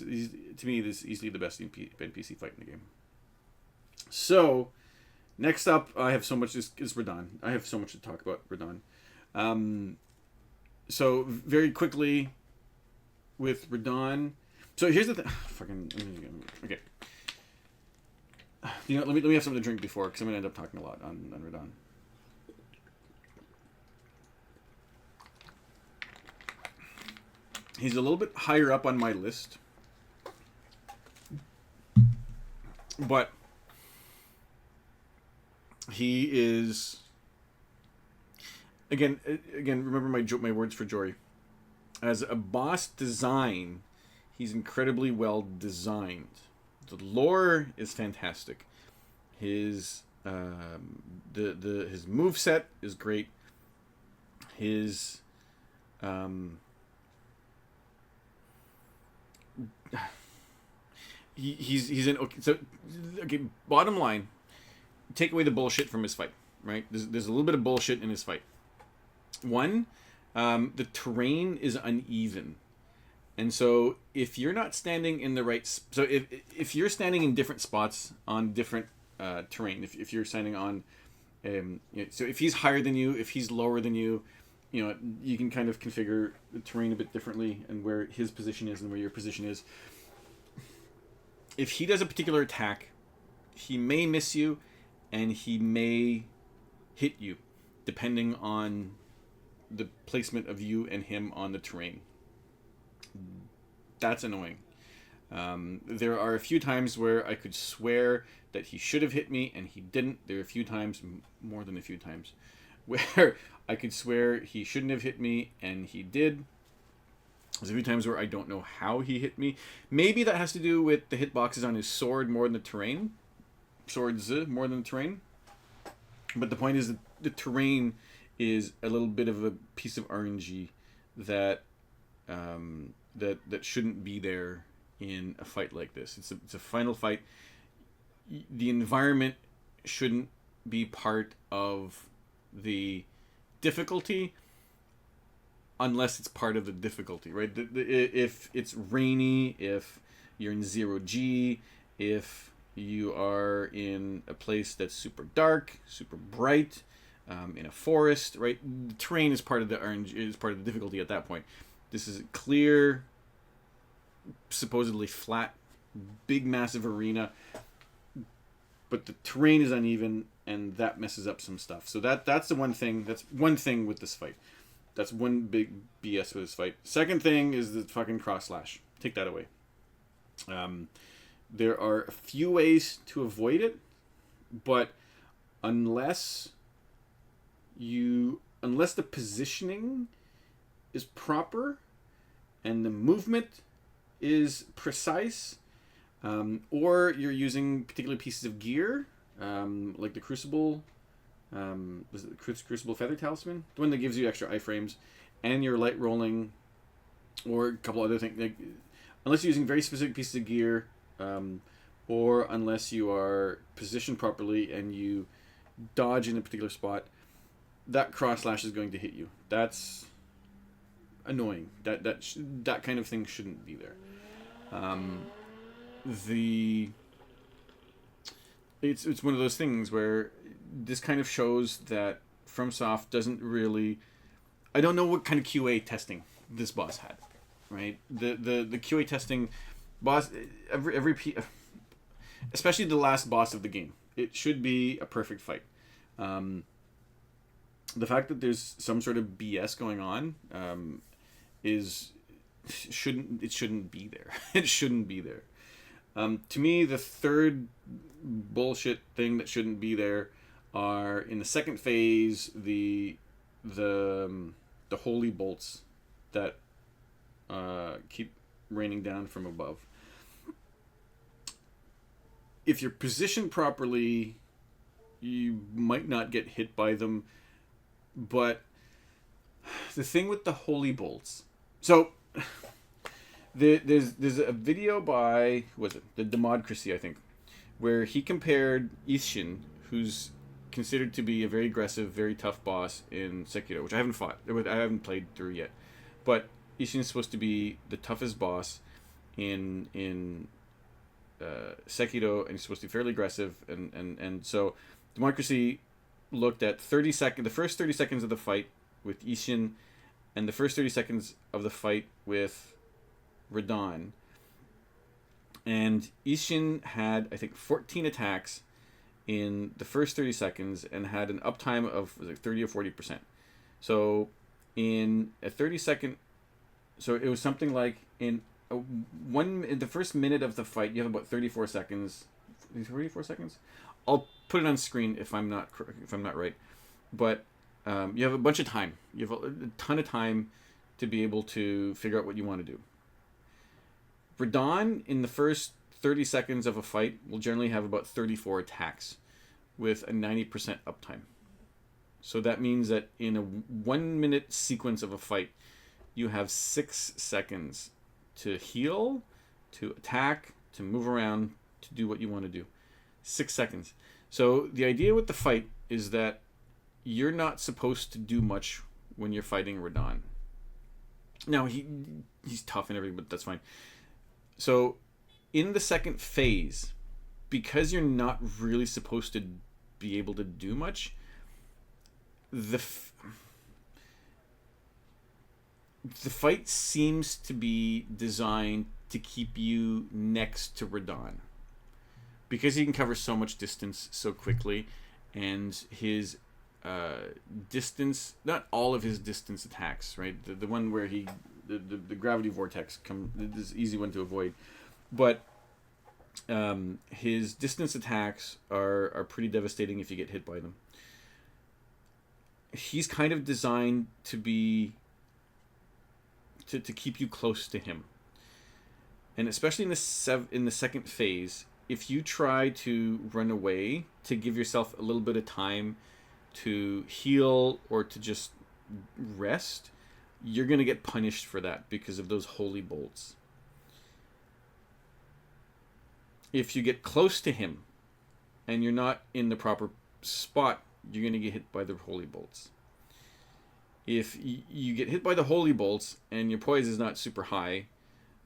to me this is easily the best NPC fight in the game. So next up, I have so much is Radahn. I have so much to talk about Radahn. So very quickly with Radahn. So here's the thing. Okay. You know, let me have something to drink before, because I'm gonna end up talking a lot on Radahn. He's a little bit higher up on my list, but he is again. Remember my words for Jori. As a boss design, he's incredibly well designed. The lore is fantastic. His his moveset is great. His he's in okay. Bottom line, take away the bullshit from his fight. Right? There's a little bit of bullshit in his fight. One, the terrain is uneven. And so if you're not standing in the right... So if you're standing in different spots on different terrain, if you're standing on... so if he's higher than you, if he's lower than you, you can kind of configure the terrain a bit differently and where his position is and where your position is. If he does a particular attack, he may miss you and he may hit you, depending on the placement of you and him on the terrain. That's annoying. There are a few times where I could swear that he should have hit me and he didn't. There are a few times, more than a few times, where I could swear he shouldn't have hit me and he did. There's a few times where I don't know how he hit me. Maybe that has to do with the hitboxes on his sword more than the terrain. Swords more than the terrain. But the point is that the terrain is a little bit of a piece of RNG that that shouldn't be there in a fight like this. It's a final fight. The environment shouldn't be part of the difficulty unless it's part of the difficulty, right? If it's rainy, if you're in 0G, if you are in a place that's super dark, super bright, in a forest, right? The terrain is part of the RNG, is part of the difficulty at that point. This is a clear, supposedly flat, big, massive arena, but the terrain is uneven, and that messes up some stuff. So that's the one thing. That's one thing with this fight. That's one big BS with this fight. Second thing is the fucking cross slash. Take that away. There are a few ways to avoid it, but unless the positioning is proper and the movement is precise, or you're using particular pieces of gear, like the Crucible. Was it the Crucible Feather Talisman? The one that gives you extra iframes, and your light rolling, or a couple other things. Like, unless you're using very specific pieces of gear, or unless you are positioned properly and you dodge in a particular spot, that cross slash is going to hit you. That's annoying. That kind of thing shouldn't be there. It's one of those things where this kind of shows that FromSoft doesn't really. I don't know what kind of QA testing this boss had, right? The QA testing boss especially the last boss of the game. It should be a perfect fight. The fact that there's some sort of BS going on shouldn't be there. It shouldn't be there. To me, the third bullshit thing that shouldn't be there are in the second phase the holy bolts that keep raining down from above. If you're positioned properly, you might not get hit by them. But the thing with the holy bolts, so there's a video by, who was it, the Democracy, I think, where he compared Ishin, who's considered to be a very aggressive, very tough boss in Sekiro, which I haven't fought, I haven't played through yet, but Ishin is supposed to be the toughest boss in Sekiro, and he's supposed to be fairly aggressive, and so Democracy looked at the first 30 seconds of the fight with Ishin, and the first 30 seconds of the fight with Radahn. And Ishin had, I think, 14 attacks in the first 30 seconds and had an uptime of 30 or 40%. So in a 30-second, so it was something like in the first minute of the fight, you have about 34 seconds. 34 seconds? I'll put it on screen if I'm not right. But you have a bunch of time. You have a ton of time to be able to figure out what you want to do. Radahn, in the first 30 seconds of a fight, will generally have about 34 attacks with a 90% uptime. So that means that in a 1 minute sequence of a fight, you have 6 seconds to heal, to attack, to move around, to do what you want to do. 6 seconds. So the idea with the fight is that you're not supposed to do much when you're fighting Radahn. Now, he's tough and everything, but that's fine. So in the second phase, because you're not really supposed to be able to do much, the fight seems to be designed to keep you next to Radahn, because he can cover so much distance so quickly, and his distance, not all of his distance attacks, right? The one where the gravity vortex is an easy one to avoid, but his distance attacks are pretty devastating if you get hit by them. He's kind of designed to be to keep you close to him, and especially in the second phase, if you try to run away to give yourself a little bit of time to heal or to just rest, you're going to get punished for that because of those holy bolts. If you get close to him and you're not in the proper spot, you're going to get hit by the holy bolts. If you get hit by the holy bolts and your poise is not super high,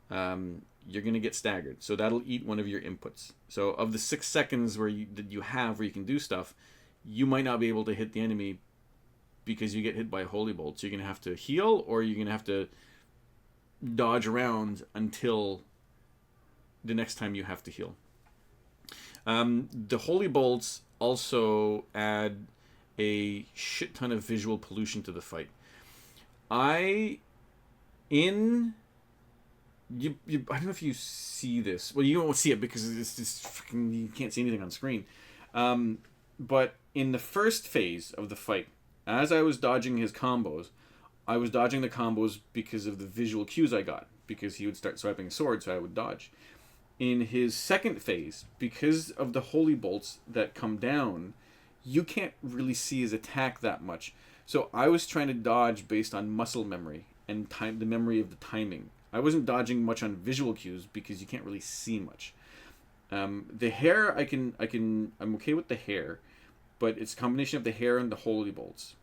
you're going to get staggered. So that'll eat one of your inputs. So of the 6 seconds where you can do stuff, you might not be able to hit the enemy because you get hit by a holy bolt. So you're going to have to heal, or you're going to have to dodge around until the next time you have to heal. The holy bolts also add a shit ton of visual pollution to the fight. I don't know if you see this. Well, you won't see it because it's just fucking, you can't see anything on screen. But in the first phase of the fight, as I was dodging his combos, I was dodging the combos because of the visual cues I got, because he would start swiping a sword, so I would dodge. In his second phase, because of the holy bolts that come down, you can't really see his attack that much. So I was trying to dodge based on muscle memory and time, the memory of the timing. I wasn't dodging much on visual cues because you can't really see much. The hair, I'm okay with the hair, but it's a combination of the hair and the holy bolts.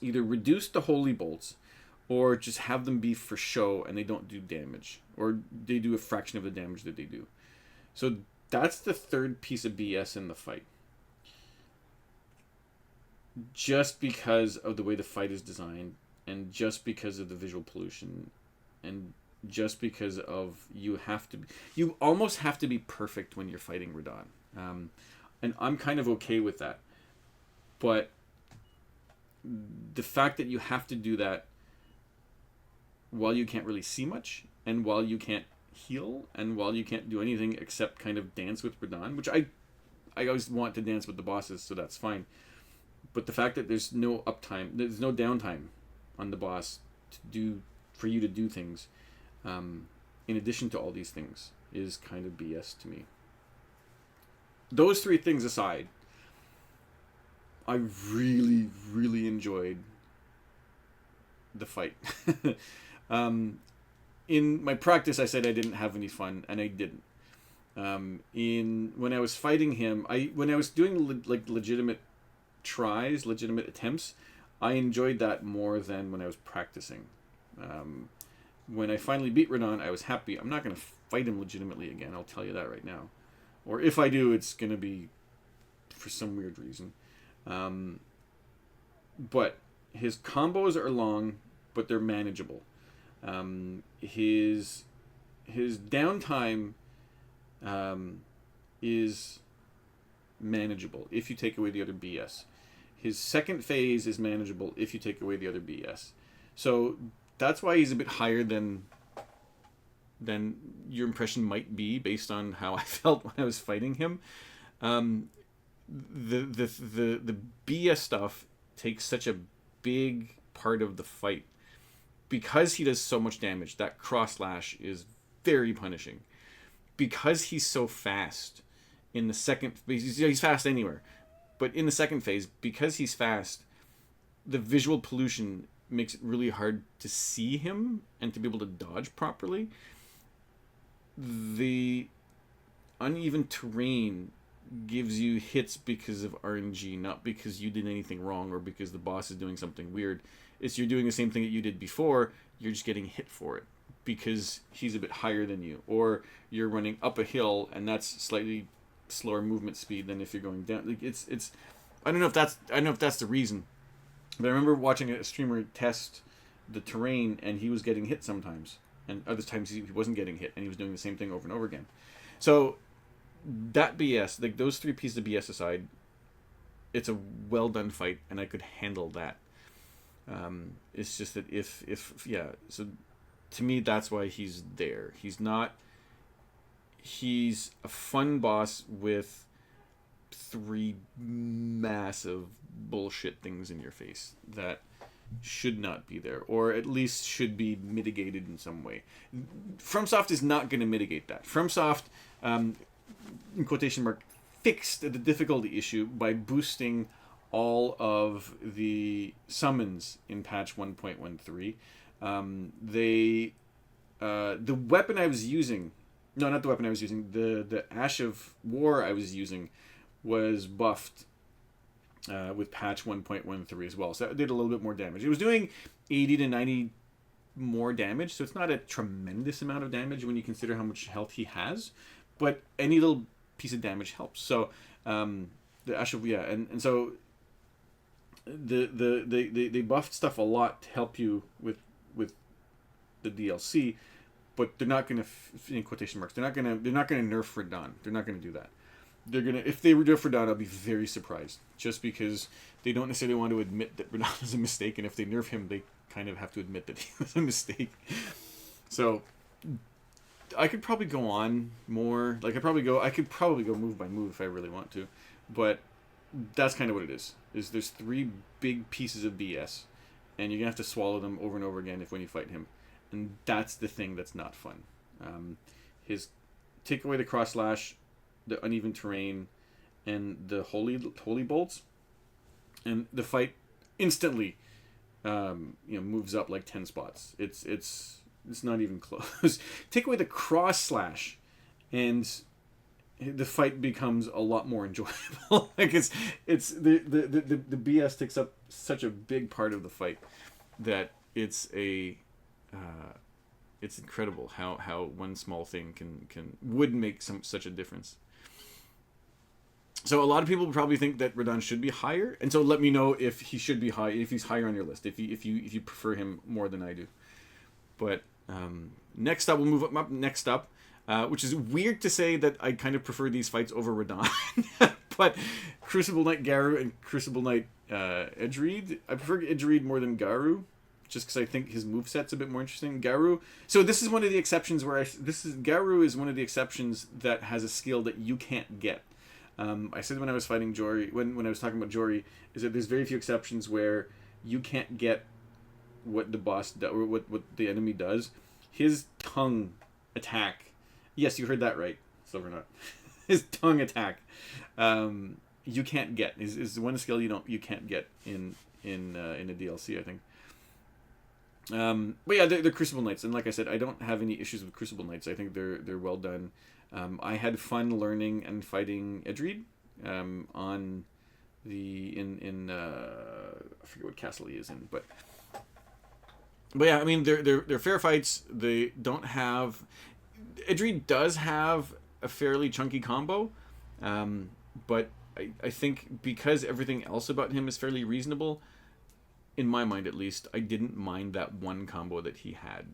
Either reduce the holy bolts, or just have them be for show and they don't do damage, or they do a fraction of the damage that they do. So that's the third piece of BS in the fight. Just because of the way the fight is designed, and just because of the visual pollution, and just because of you almost have to be perfect when you're fighting Radahn. And I'm kind of okay with that. But the fact that you have to do that while you can't really see much, and while you can't heal, and while you can't do anything except kind of dance with Radahn, which I always want to dance with the bosses, so that's fine. But the fact that there's no uptime, there's no downtime on the boss for you to do things, in addition to all these things, is kind of BS to me. Those three things aside, I really, really enjoyed the fight. In my practice, I said I didn't have any fun, and I didn't. When I was fighting him, when I was doing legitimate tries, legitimate attempts, I enjoyed that more than when I was practicing. When I finally beat Radahn, I was happy. I'm not going to fight him legitimately again, I'll tell you that right now. Or if I do, it's going to be for some weird reason. But his combos are long, but they're manageable. His downtime is manageable if you take away the other BS. His second phase is manageable if you take away the other BS. So that's why he's a bit higher than your impression might be based on how I felt when I was fighting him. The BS stuff takes such a big part of the fight. Because he does so much damage, that cross slash is very punishing. Because he's so fast in the second, he's fast anywhere, but in the second phase, because he's fast, the visual pollution makes it really hard to see him and to be able to dodge properly. The uneven terrain gives you hits because of RNG, not because you did anything wrong or because the boss is doing something weird. It's you're doing the same thing that you did before, you're just getting hit for it because he's a bit higher than you, or you're running up a hill and that's slightly slower movement speed than if you're going down. Like it's I don't know if that's the reason, but I remember watching a streamer test the terrain and he was getting hit sometimes, and other times he wasn't getting hit and he was doing the same thing over and over again. So that BS, like those three pieces of BS aside, it's a well done fight and I could handle that. It's just that if so to me that's why he's there. He's a fun boss with three massive bullshit things in your face that should not be there, or at least should be mitigated in some way. FromSoft is not going to mitigate that. FromSoft, in quotation mark, fixed the difficulty issue by boosting all of the summons in patch 1.13. The weapon I was using, no, not the weapon I was using, the Ash of War I was using was buffed with patch 1.13 as well. So that did a little bit more damage. It was doing 80 to 90 more damage, so it's not a tremendous amount of damage when you consider how much health he has, but any little piece of damage helps. So the Ash of, and so they buffed stuff a lot to help you with the DLC, but they're not going to, in quotation marks, they're not going to nerf Radahn. They're not going to do that. They're going to, if they nerf Radahn, I'll be very surprised, just because they don't necessarily want to admit that Radahn is a mistake, and if they nerf him, they kind of have to admit that he was a mistake. So I could probably go on more. Like I could probably go move by move if I really want to, but that's kind of what it is. There's three big pieces of BS, and you're gonna have to swallow them over and over again when you fight him, and that's the thing that's not fun. His take away the cross slash, the uneven terrain, and the holy bolts, and the fight instantly moves up like 10 spots. It's not even close. Take away the cross slash, and the fight becomes a lot more enjoyable. Like it's the BS takes up such a big part of the fight that it's incredible how one small thing would make such a difference. So a lot of people probably think that Radahn should be higher, and so let me know if he should be high, if he's higher on your list, if you prefer him more than I do. But next up, we'll move up next up, which is weird to say that I kind of prefer these fights over Radahn, but Crucible Knight Garou and Crucible Knight Erdtree. I prefer Erdtree more than Garou, just because I think his moveset's a bit more interesting. Garou. So this is one of the exceptions where Garou is one of the exceptions that has a skill that you can't get. I said when I was fighting Jori, when I was talking about Jori, is that there's very few exceptions where you can't get what the boss does, or what the enemy does. His tongue attack, yes, you heard that right, Silvernut. His tongue attack, you can't get. Is one skill you can't get in a DLC, I think. But yeah, they're Crucible Knights, and like I said, I don't have any issues with Crucible Knights. I think they're well done. I had fun learning and fighting Erdtree on the I forget what castle he is in, but yeah, I mean they're fair fights. They don't have Erdtree does have a fairly chunky combo, but I think because everything else about him is fairly reasonable, in my mind at least, I didn't mind that one combo that he had.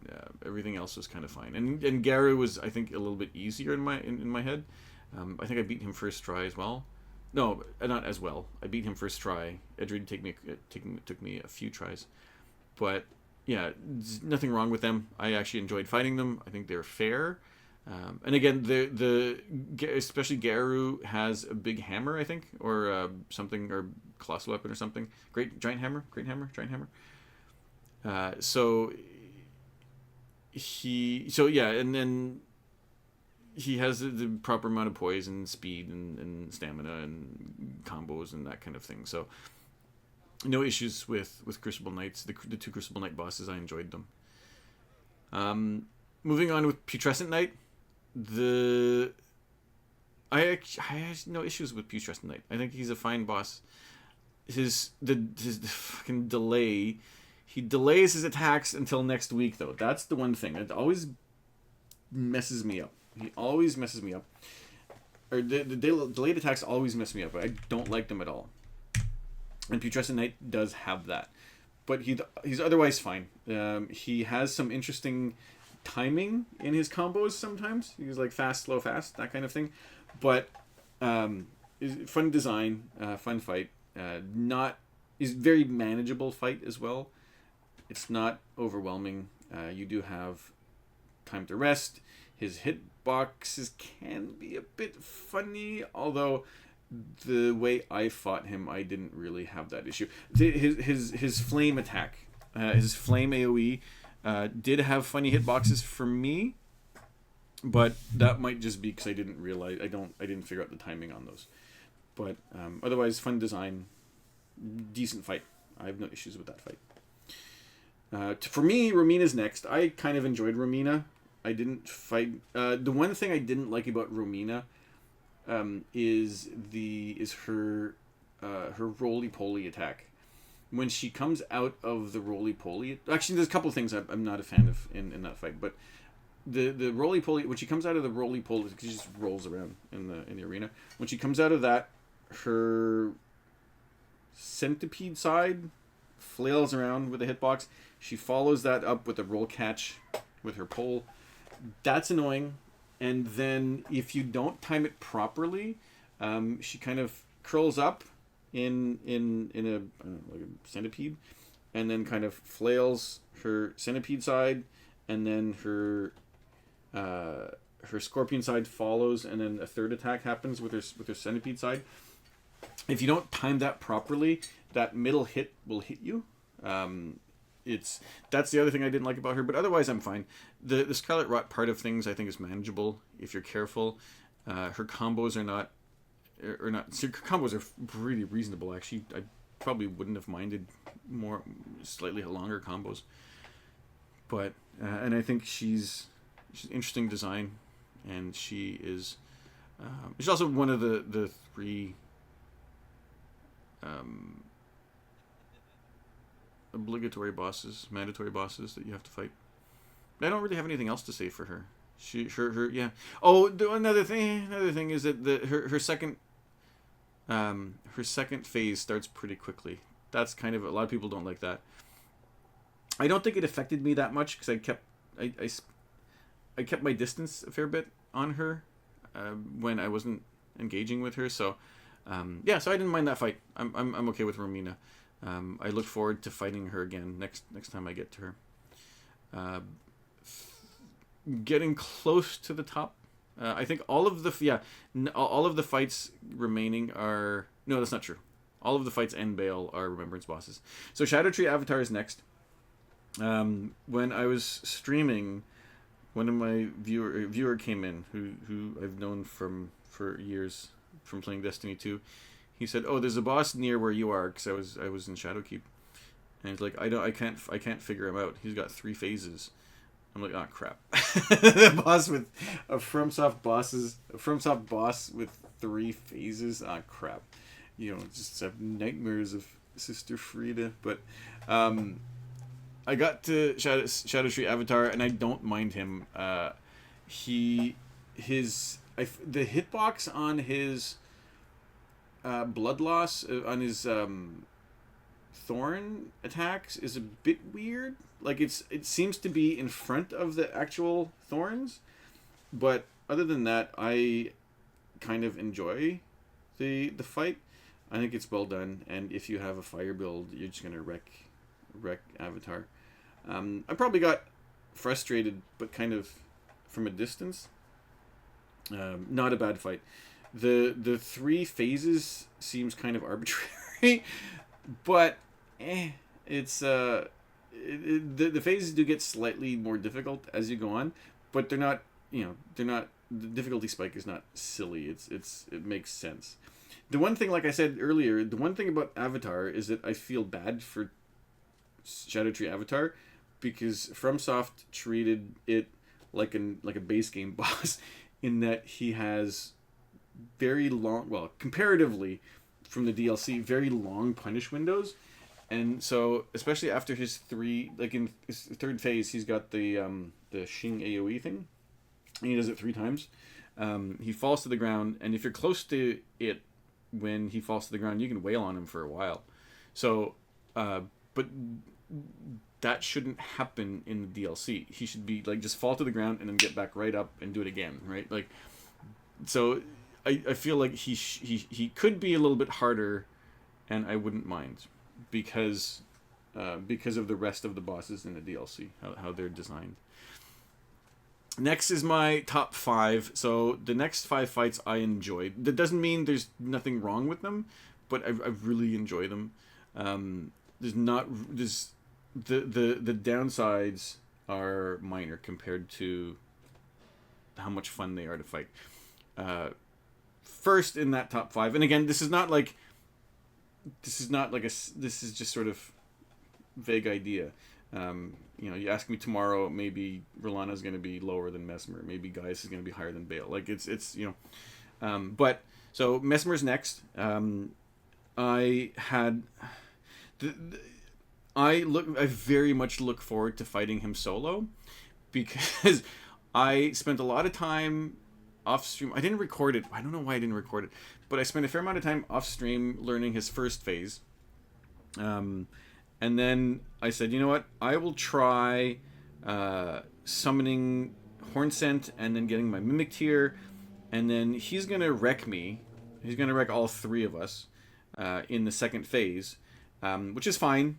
Everything else was kind of fine. And Garou was, I think, a little bit easier in my head. I think I beat him first try as well. No, not as well. I beat him first try. Erdtree took me a few tries. But yeah, there's nothing wrong with them. I actually enjoyed fighting them. I think they're fair. And again, especially Garou has a big hammer, I think, or something, or colossal weapon or something. Giant hammer. And then he has the proper amount of poise and speed and stamina and combos and that kind of thing. So no issues with Crucible Knights. The two Crucible Knight bosses, I enjoyed them. Moving on with Putrescent Knight. I have no issues with Putrescent Knight. I think he's a fine boss. His fucking delay. He delays his attacks until next week, though. That's the one thing. It always messes me up. He always messes me up. Or the delayed attacks always mess me up. I don't like them at all. And Putrescent Knight does have that. But he's otherwise fine. He has some interesting timing in his combos sometimes. He's like fast, slow, fast, that kind of thing. But fun design, fun fight. Is very manageable fight as well. It's not overwhelming. You do have time to rest. His hitboxes can be a bit funny, although the way I fought him, I didn't really have that issue. His flame attack, his flame AoE, did have funny hitboxes for me, but that might just be because I didn't realize I didn't figure out the timing on those. But otherwise, fun design, decent fight. I have no issues with that fight. For me, Romina's next. I kind of enjoyed Romina. I didn't fight. The one thing I didn't like about Romina is her roly-poly attack. When she comes out of the roly-poly... Actually, there's a couple of things I'm not a fan of in that fight, but the roly-poly... When she comes out of the roly-poly... Because she just rolls around in the arena. When she comes out of that, her centipede side flails around with a hitbox. She follows that up with a roll catch with her pole. That's annoying. And then if you don't time it properly, she kind of curls up in a, I don't know, like a centipede, and then kind of flails her centipede side, and then her scorpion side follows, and then a third attack happens with her centipede side. If you don't time that properly, that middle hit will hit you. that's the other thing I didn't like about her, but otherwise I'm fine. The Scarlet Rot part of things I think is manageable if you're careful. Her combos are not. So her combos are pretty reasonable, actually. I probably wouldn't have minded slightly longer combos. But and I think she's interesting design, and she's also one of the three mandatory bosses that you have to fight. I don't really have anything else to say for her. Yeah. Oh, another thing is that her second phase starts pretty quickly. That's kind of, a lot of people don't like that. I don't think it affected me that much because I kept my distance a fair bit on her when I wasn't engaging with her. So so I didn't mind that fight. I'm okay with Romina. I look forward to fighting her again next time I get to her. Getting close to the top. I think all of the fights remaining are... No, that's not true. All of the fights and Bale are Remembrance bosses. So Shadow Tree Avatar is next. When I was streaming, one of my viewer came in who I've known for years from playing Destiny 2. He said, "Oh, there's a boss near where you are," because I was in Shadowkeep, and he's like, I can't figure him out. He's got 3 phases." I'm like, oh crap. The boss with a FromSoft boss with 3 phases. Ah, crap. Just have nightmares of Sister Frida. But I got to Shadow Tree Avatar, and I don't mind him. The hitbox on his blood loss on his thorn attacks is a bit weird. Like it seems to be in front of the actual thorns, but other than that, I kind of enjoy the fight. I think it's well done, and if you have a fire build, you're just gonna wreck Avatar. I probably got frustrated, but kind of from a distance. Not a bad fight. The 3 phases seems kind of arbitrary, but it's the phases do get slightly more difficult as you go on, but they're not the difficulty spike is not silly. It makes sense. The one thing, like I said earlier, the one thing about Avatar is that I feel bad for Shadow Tree Avatar because FromSoft treated it like a base game boss in that he has very long, well, comparatively from the DLC, very long punish windows. And so, especially after his 3, like in his 3rd phase, he's got the Xing AoE thing, and he does it 3 times. He falls to the ground, and if you're close to it when he falls to the ground, you can wail on him for a while. So, but that shouldn't happen in the DLC. He should be like just fall to the ground and then get back right up and do it again, right? Like, so I feel like he could be a little bit harder, and I wouldn't mind. Because of the rest of the bosses in the DLC, how they're designed. Next is my top 5. So the next 5 fights I enjoyed. That doesn't mean there's nothing wrong with them, but I really enjoy them. The downsides are minor compared to how much fun they are to fight. First in that top 5, and again, this is just sort of vague idea. You ask me tomorrow, maybe Rolana's going to be lower than Mesmer. Maybe Gaius is going to be higher than Bale. Like it's but so Mesmer's next. I very much look forward to fighting him solo because I spent a lot of time off stream. I didn't record it. I don't know why I didn't record it. But I spent a fair amount of time off stream learning his 1st phase. And then I said, you know what? I will try summoning Hornsent and then getting my Mimic tier. And then he's going to wreck me. He's going to wreck all 3 of us in the 2nd phase, which is fine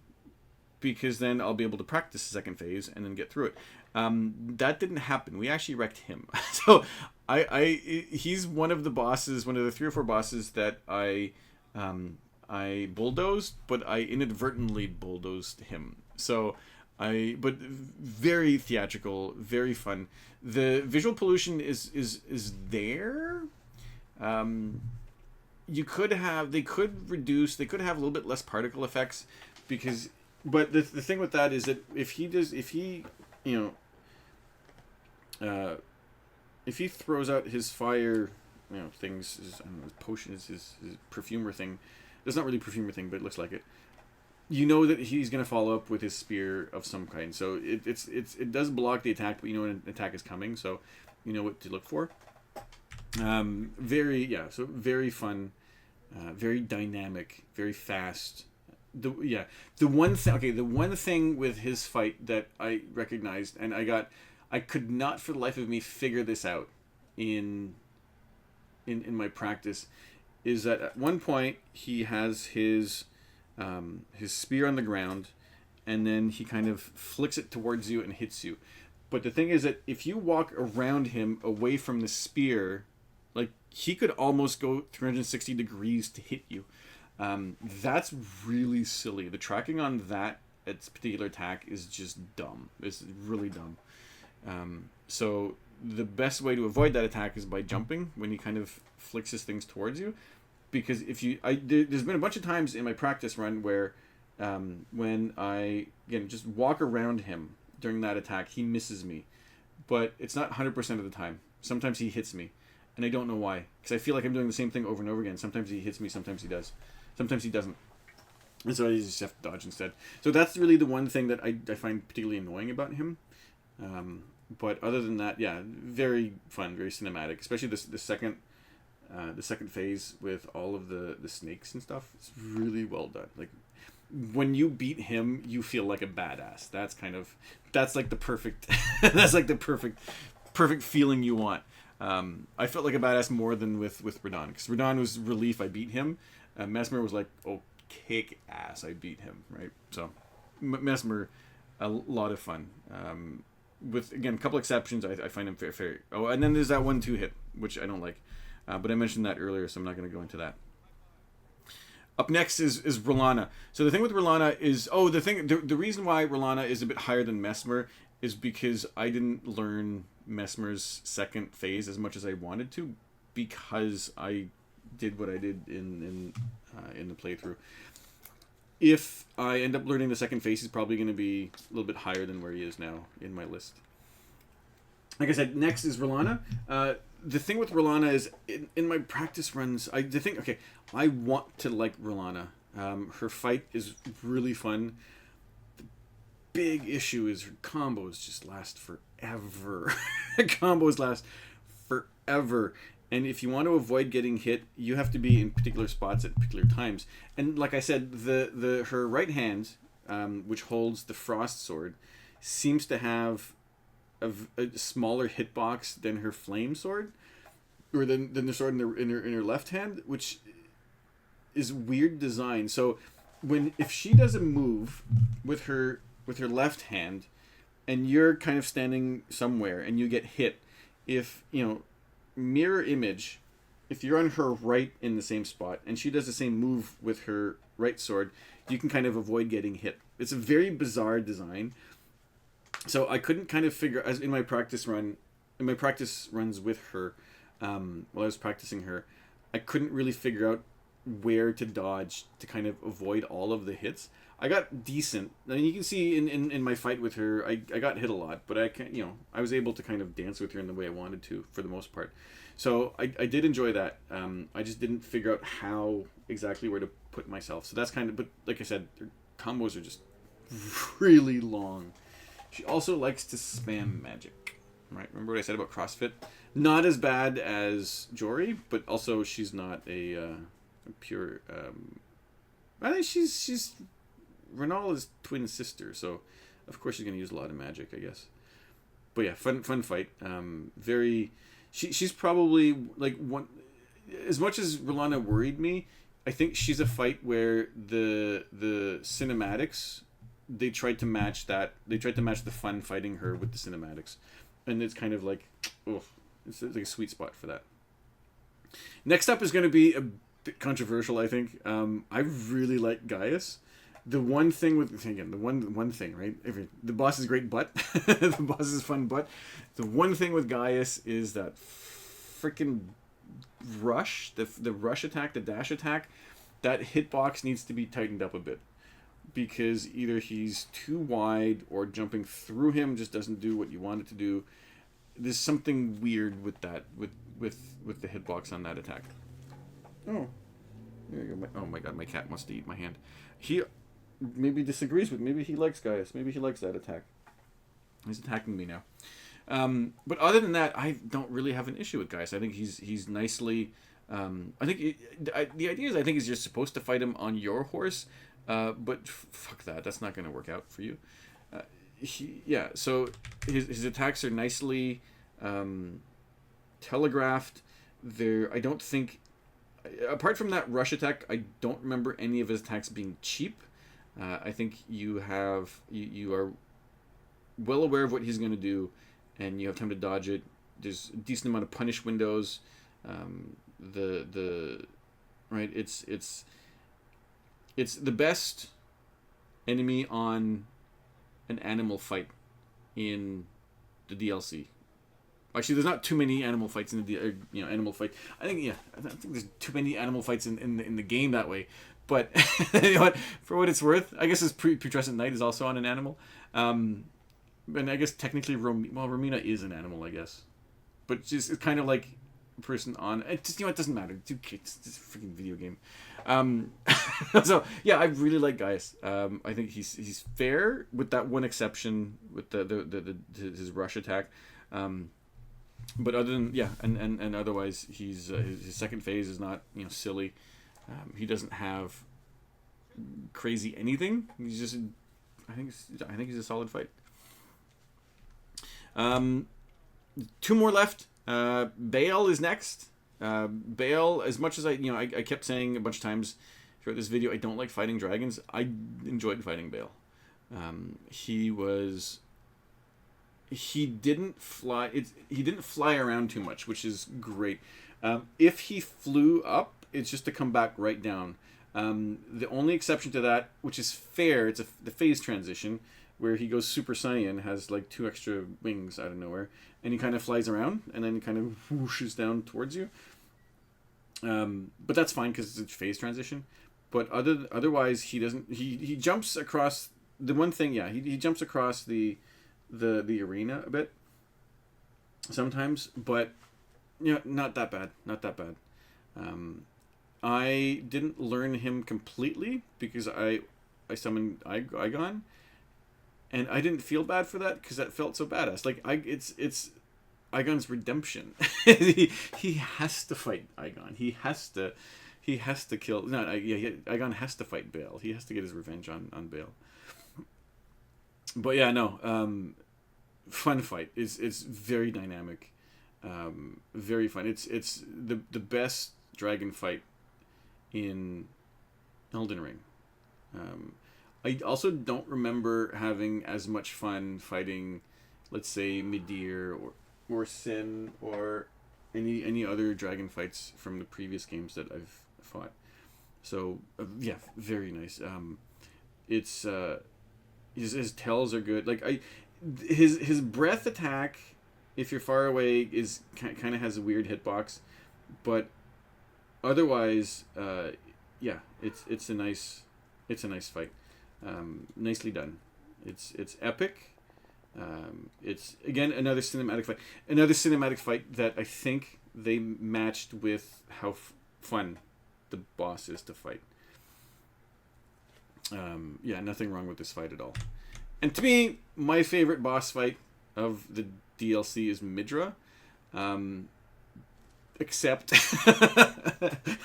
because then I'll be able to practice the 2nd phase and then get through it. That didn't happen. We actually wrecked him. So he's one of the bosses, one of the 3 or 4 bosses that I bulldozed, but I inadvertently bulldozed him. So But very theatrical, very fun. The visual pollution is there. They could have a little bit less particle effects, because, but the thing with that is that if he if he throws out his fire, things, his, I don't know, his potions, his perfumer thing, it's not really a perfumer thing, but it looks like it. You know that he's going to follow up with his spear of some kind. So it does block the attack, but you know when an attack is coming, so you know what to look for. So very fun, very dynamic, very fast. The one thing with his fight that I recognized, and I could not for the life of me figure this out in my practice, is that at one point he has his spear on the ground, and then he kind of flicks it towards you and hits you. But the thing is that if you walk around him away from the spear, like, he could almost go 360 degrees to hit you. That's really silly. The tracking on that particular attack is just dumb. It's really dumb. So the best way to avoid that attack is by jumping when he kind of flicks his things towards you. Because there's been a bunch of times in my practice run where when I, again, just walk around him during that attack, he misses me. But it's not 100% of the time. Sometimes he hits me, and I don't know why. Because I feel like I'm doing the same thing over and over again. Sometimes he hits me, sometimes he does. Sometimes he doesn't. And so I just have to dodge instead. So that's really the one thing that I find particularly annoying about him. But other than that, yeah, very fun, very cinematic. Especially the second phase with all of the snakes and stuff. It's really well done. Like, when you beat him, you feel like a badass. That's like the perfect perfect feeling you want. I felt like a badass more than with Radahn, because Radahn was relief I beat him. Mesmer was like, oh, kick ass, I beat him, right? So Mesmer, a lot of fun. With, again, a couple exceptions, I find him fair. Oh, and then there's that 1-2 hit, which I don't like. But I mentioned that earlier, so I'm not going to go into that. Up next is R'hllana. So the thing with R'hllana is... the reason why R'hllana is a bit higher than Mesmer is because I didn't learn Mesmer's second phase as much as I wanted to, because I did what I did in the playthrough. If I end up learning the second phase, he's probably going to be a little bit higher than where he is now in my list. Like I said, next is R'hllana. The thing with R'hllana is, in my practice runs, I want to like R'hllana. Her fight is really fun. The big issue is her combos just last forever. Combos last forever. And if you want to avoid getting hit, you have to be in particular spots at particular times. And like I said, her right hand, which holds the frost sword, seems to have a smaller hitbox than her flame sword, or than the sword in her left hand, which is weird design. So if she does a move with her left hand, and you're kind of standing somewhere and you get hit, if mirror image, if you're on her right in the same spot and she does the same move with her right sword, you can kind of avoid getting hit. It's a very bizarre design. So I couldn't kind of figure, as in my practice runs with her, while I was practicing her, I couldn't really figure out where to dodge to kind of avoid all of the hits. I got decent. I mean, you can see in my fight with her, I got hit a lot, but I was able to kind of dance with her in the way I wanted to for the most part. So I did enjoy that. I just didn't figure out how exactly where to put myself. So that's but like I said, her combos are just really long. She also likes to spam magic, right? Remember what I said about CrossFit? Not as bad as Jori, but also she's not a pure... I think she's Ronaldo's twin sister, so of course she's going to use a lot of magic, I guess. But yeah, fun fight. She's probably like one... As much as R'hllana worried me, I think she's a fight where the cinematics... They tried to match that. They tried to match the fun fighting her with the cinematics, and it's kind of like, it's like a sweet spot for that. Next up is going to be a bit controversial, I think. I really like Gaius. The one thing with, again, the one thing, right? The boss is great, but the boss is fun, but the one thing with Gaius is that freaking rush, the rush attack, the dash attack, that hitbox needs to be tightened up a bit, because either he's too wide or jumping through him just doesn't do what you want it to do. There's something weird with that, with the hitbox on that attack. Oh, there you go. Oh my god, my cat wants to eat my hand. He maybe disagrees with. Maybe he likes Gaius. Maybe he likes that attack. He's attacking me now. But other than that, I don't really have an issue with Gaius. I think he's nicely. I think the idea is I think is you're supposed to fight him on your horse, but fuck that. That's not going to work out for you. So his attacks are nicely telegraphed. I don't think, apart from that rush attack, I don't remember any of his attacks being cheap. I think you are well aware of what he's going to do, and you have time to dodge it. There's a decent amount of punish windows. Right, it's the best enemy on an animal fight in the DLC. Actually, there's not too many animal fights in the animal fight. I think there's too many animal fights in the game that way. But you know what? For what it's worth, I guess his putrescent knight is also on an animal. And I guess technically, Romina is an animal, I guess. But it's kind of like a person on. It just it doesn't matter. It's a freaking video game. So yeah, I really like Gaius. I think he's fair with that one exception with his rush attack. But other than and otherwise his second phase is not silly. He doesn't have crazy anything. He's just I think he's a solid fight. Two more left. Baal is next. Baal, as much as I kept saying a bunch of times throughout this video, I don't like fighting dragons. I enjoyed fighting Baal. He didn't fly. He didn't fly around too much, which is great. If he flew up, it's just to come back right down. The only exception to that, which is fair, it's the phase transition where he goes Super Saiyan, has like 2 extra wings out of nowhere, and he kind of flies around and then kind of whooshes down towards you. But that's fine because it's a phase transition. But otherwise, he doesn't. He jumps across the one thing. Yeah, he jumps across the arena a bit sometimes, but not that bad. Not that bad. I didn't learn him completely because I summoned Igon, and I didn't feel bad for that because that felt so badass. Like it's Igon's redemption. he has to fight Igon. He has to kill. Igon has to fight Baal. He has to get his revenge on Baal. But yeah, no. Fun fight. It's very dynamic. Very fun. It's the best dragon fight in Elden Ring. I also don't remember having as much fun fighting, let's say, Midir or Sin or any other dragon fights from the previous games that I've fought. So yeah, very nice. It's his tells are good. Like his breath attack, if you're far away, is kind of has a weird hitbox, but otherwise, it's a nice fight. Nicely done. It's epic. It's again another cinematic fight that I think they matched with how fun the boss is to fight. Nothing wrong with this fight at all. And to me, my favorite boss fight of the DLC is Midra. Except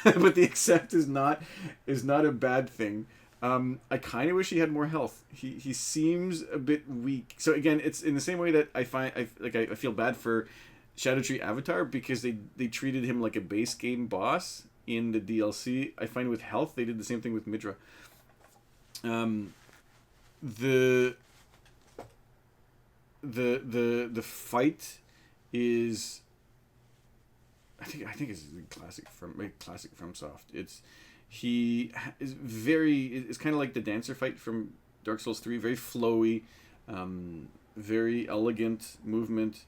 but the except is not a bad thing. I kind of wish he had more health. He seems a bit weak. So again, it's in the same way that I feel bad for Shadow Tree Avatar because they treated him like a base game boss in the DLC. I find with health they did the same thing with Midra. The fight is I think it's classic FromSoft. Is kind of like the dancer fight from Dark Souls 3, very flowy, very elegant movement,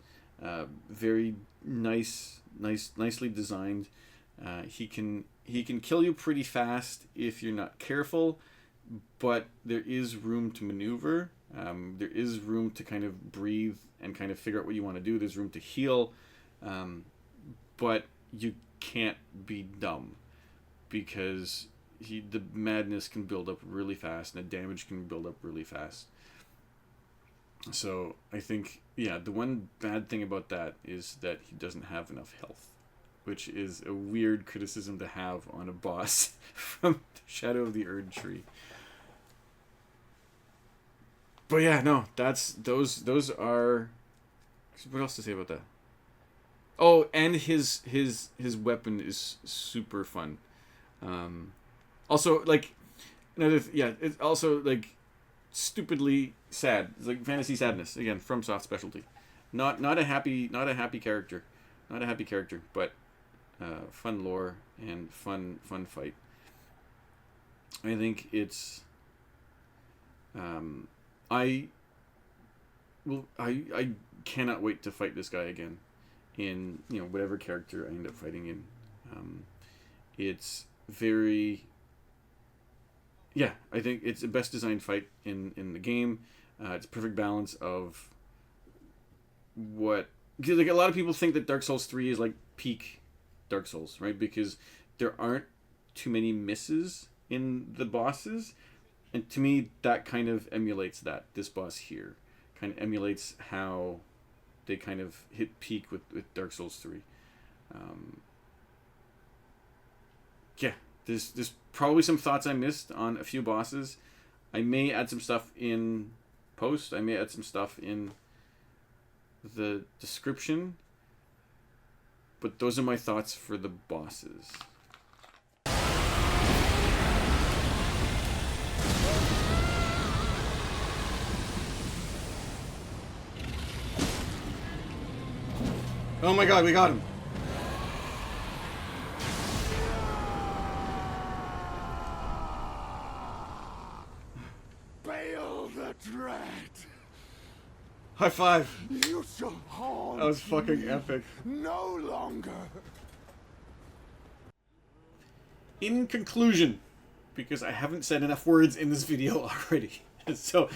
very nicely designed. He can kill you pretty fast if you're not careful, but there is room to maneuver. There is room to kind of breathe and kind of figure out what you want to do. There's room to heal, but you can't be dumb, because the madness can build up really fast and the damage can build up really fast. So I think, yeah, the one bad thing about that is that he doesn't have enough health, which is a weird criticism to have on a boss from Shadow of the Erdtree. But yeah, no, those are. What else to say about that? Oh, and his weapon is super fun. Also, like, it's also like stupidly sad. It's like fantasy sadness again, FromSoft specialty. Not a happy character, but fun lore and fun fight. I think it's. I cannot wait to fight this guy again in whatever character I end up fighting in. It's very, I think it's the best designed fight in the game. It's a perfect balance of because like a lot of people think that Dark Souls 3 is like peak Dark Souls, right? Because there aren't too many misses in the bosses. And to me, that kind of emulates that. This boss here kind of emulates how they kind of hit peak with Dark Souls 3. There's probably some thoughts I missed on a few bosses. I may add some stuff in post. I may add some stuff in the description. But those are my thoughts for the bosses. Oh my god, we got him. Bail the dread. High five. You shall haunt. That was fucking epic. No longer. In conclusion, because I haven't said enough words in this video already. So,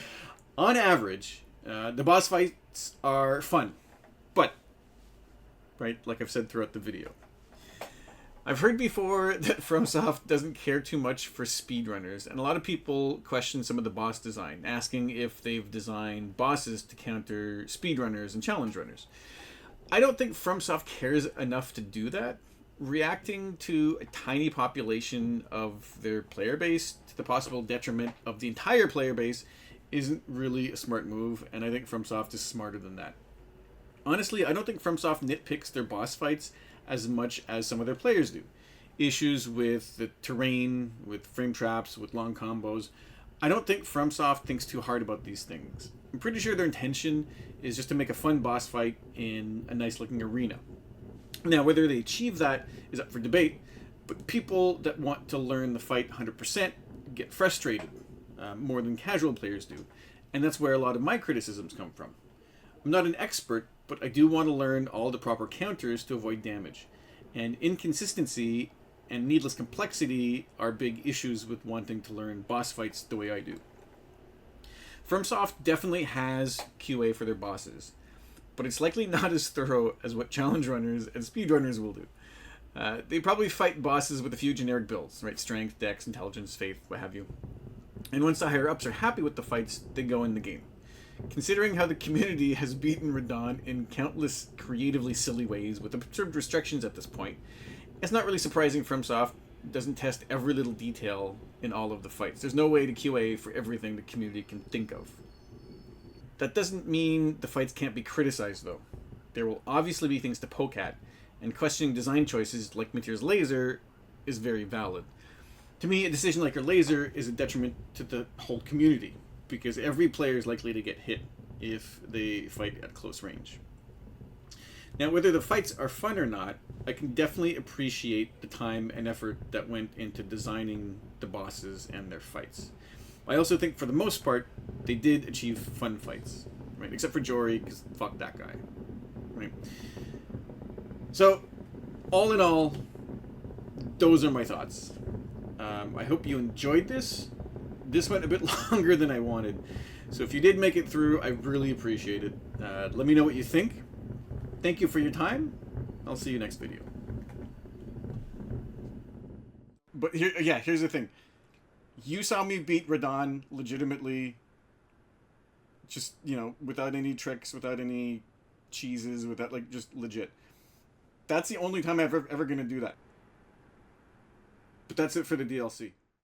on average, the boss fights are fun. But, right, like I've said throughout the video, I've heard before that FromSoft doesn't care too much for speedrunners, and a lot of people question some of the boss design, asking if they've designed bosses to counter speedrunners and challenge runners. I don't think FromSoft cares enough to do that. Reacting to a tiny population of their player base to the possible detriment of the entire player base isn't really a smart move, and I think FromSoft is smarter than that. Honestly, I don't think FromSoft nitpicks their boss fights as much as some of their players do. Issues with the terrain, with frame traps, with long combos. I don't think FromSoft thinks too hard about these things. I'm pretty sure their intention is just to make a fun boss fight in a nice looking arena. Now, whether they achieve that is up for debate, but people that want to learn the fight 100% get frustrated more than casual players do, and that's where a lot of my criticisms come from. I'm not an expert, but I do want to learn all the proper counters to avoid damage, and inconsistency and needless complexity are big issues with wanting to learn boss fights the way I do. FromSoft definitely has QA for their bosses, but it's likely not as thorough as what challenge runners and speedrunners will do. They probably fight bosses with a few generic builds, right? Strength, dex, intelligence, faith, what have you. And once the higher-ups are happy with the fights, they go in the game. Considering how the community has beaten Radahn in countless creatively silly ways with absurd restrictions at this point, it's not really surprising FromSoft doesn't test every little detail in all of the fights. There's no way to QA for everything the community can think of. That doesn't mean the fights can't be criticized, though. There will obviously be things to poke at, and questioning design choices like Meteor's laser is very valid. To me, a decision like her laser is a detriment to the whole community, because every player is likely to get hit if they fight at close range. Now, whether the fights are fun or not, I can definitely appreciate the time and effort that went into designing the bosses and their fights. I also think, for the most part, they did achieve fun fights, right? Except for Jori, because fuck that guy, right? So, all in all, those are my thoughts. I hope you enjoyed this. This went a bit longer than I wanted, so if you did make it through, I really appreciate it. Let me know what you think. Thank you for your time. I'll see you next video. But here's the thing. You saw me beat Radahn legitimately, just, you know, without any tricks, without any cheeses, without, like, just legit. That's the only time I'm ever gonna do that. But that's it for the DLC.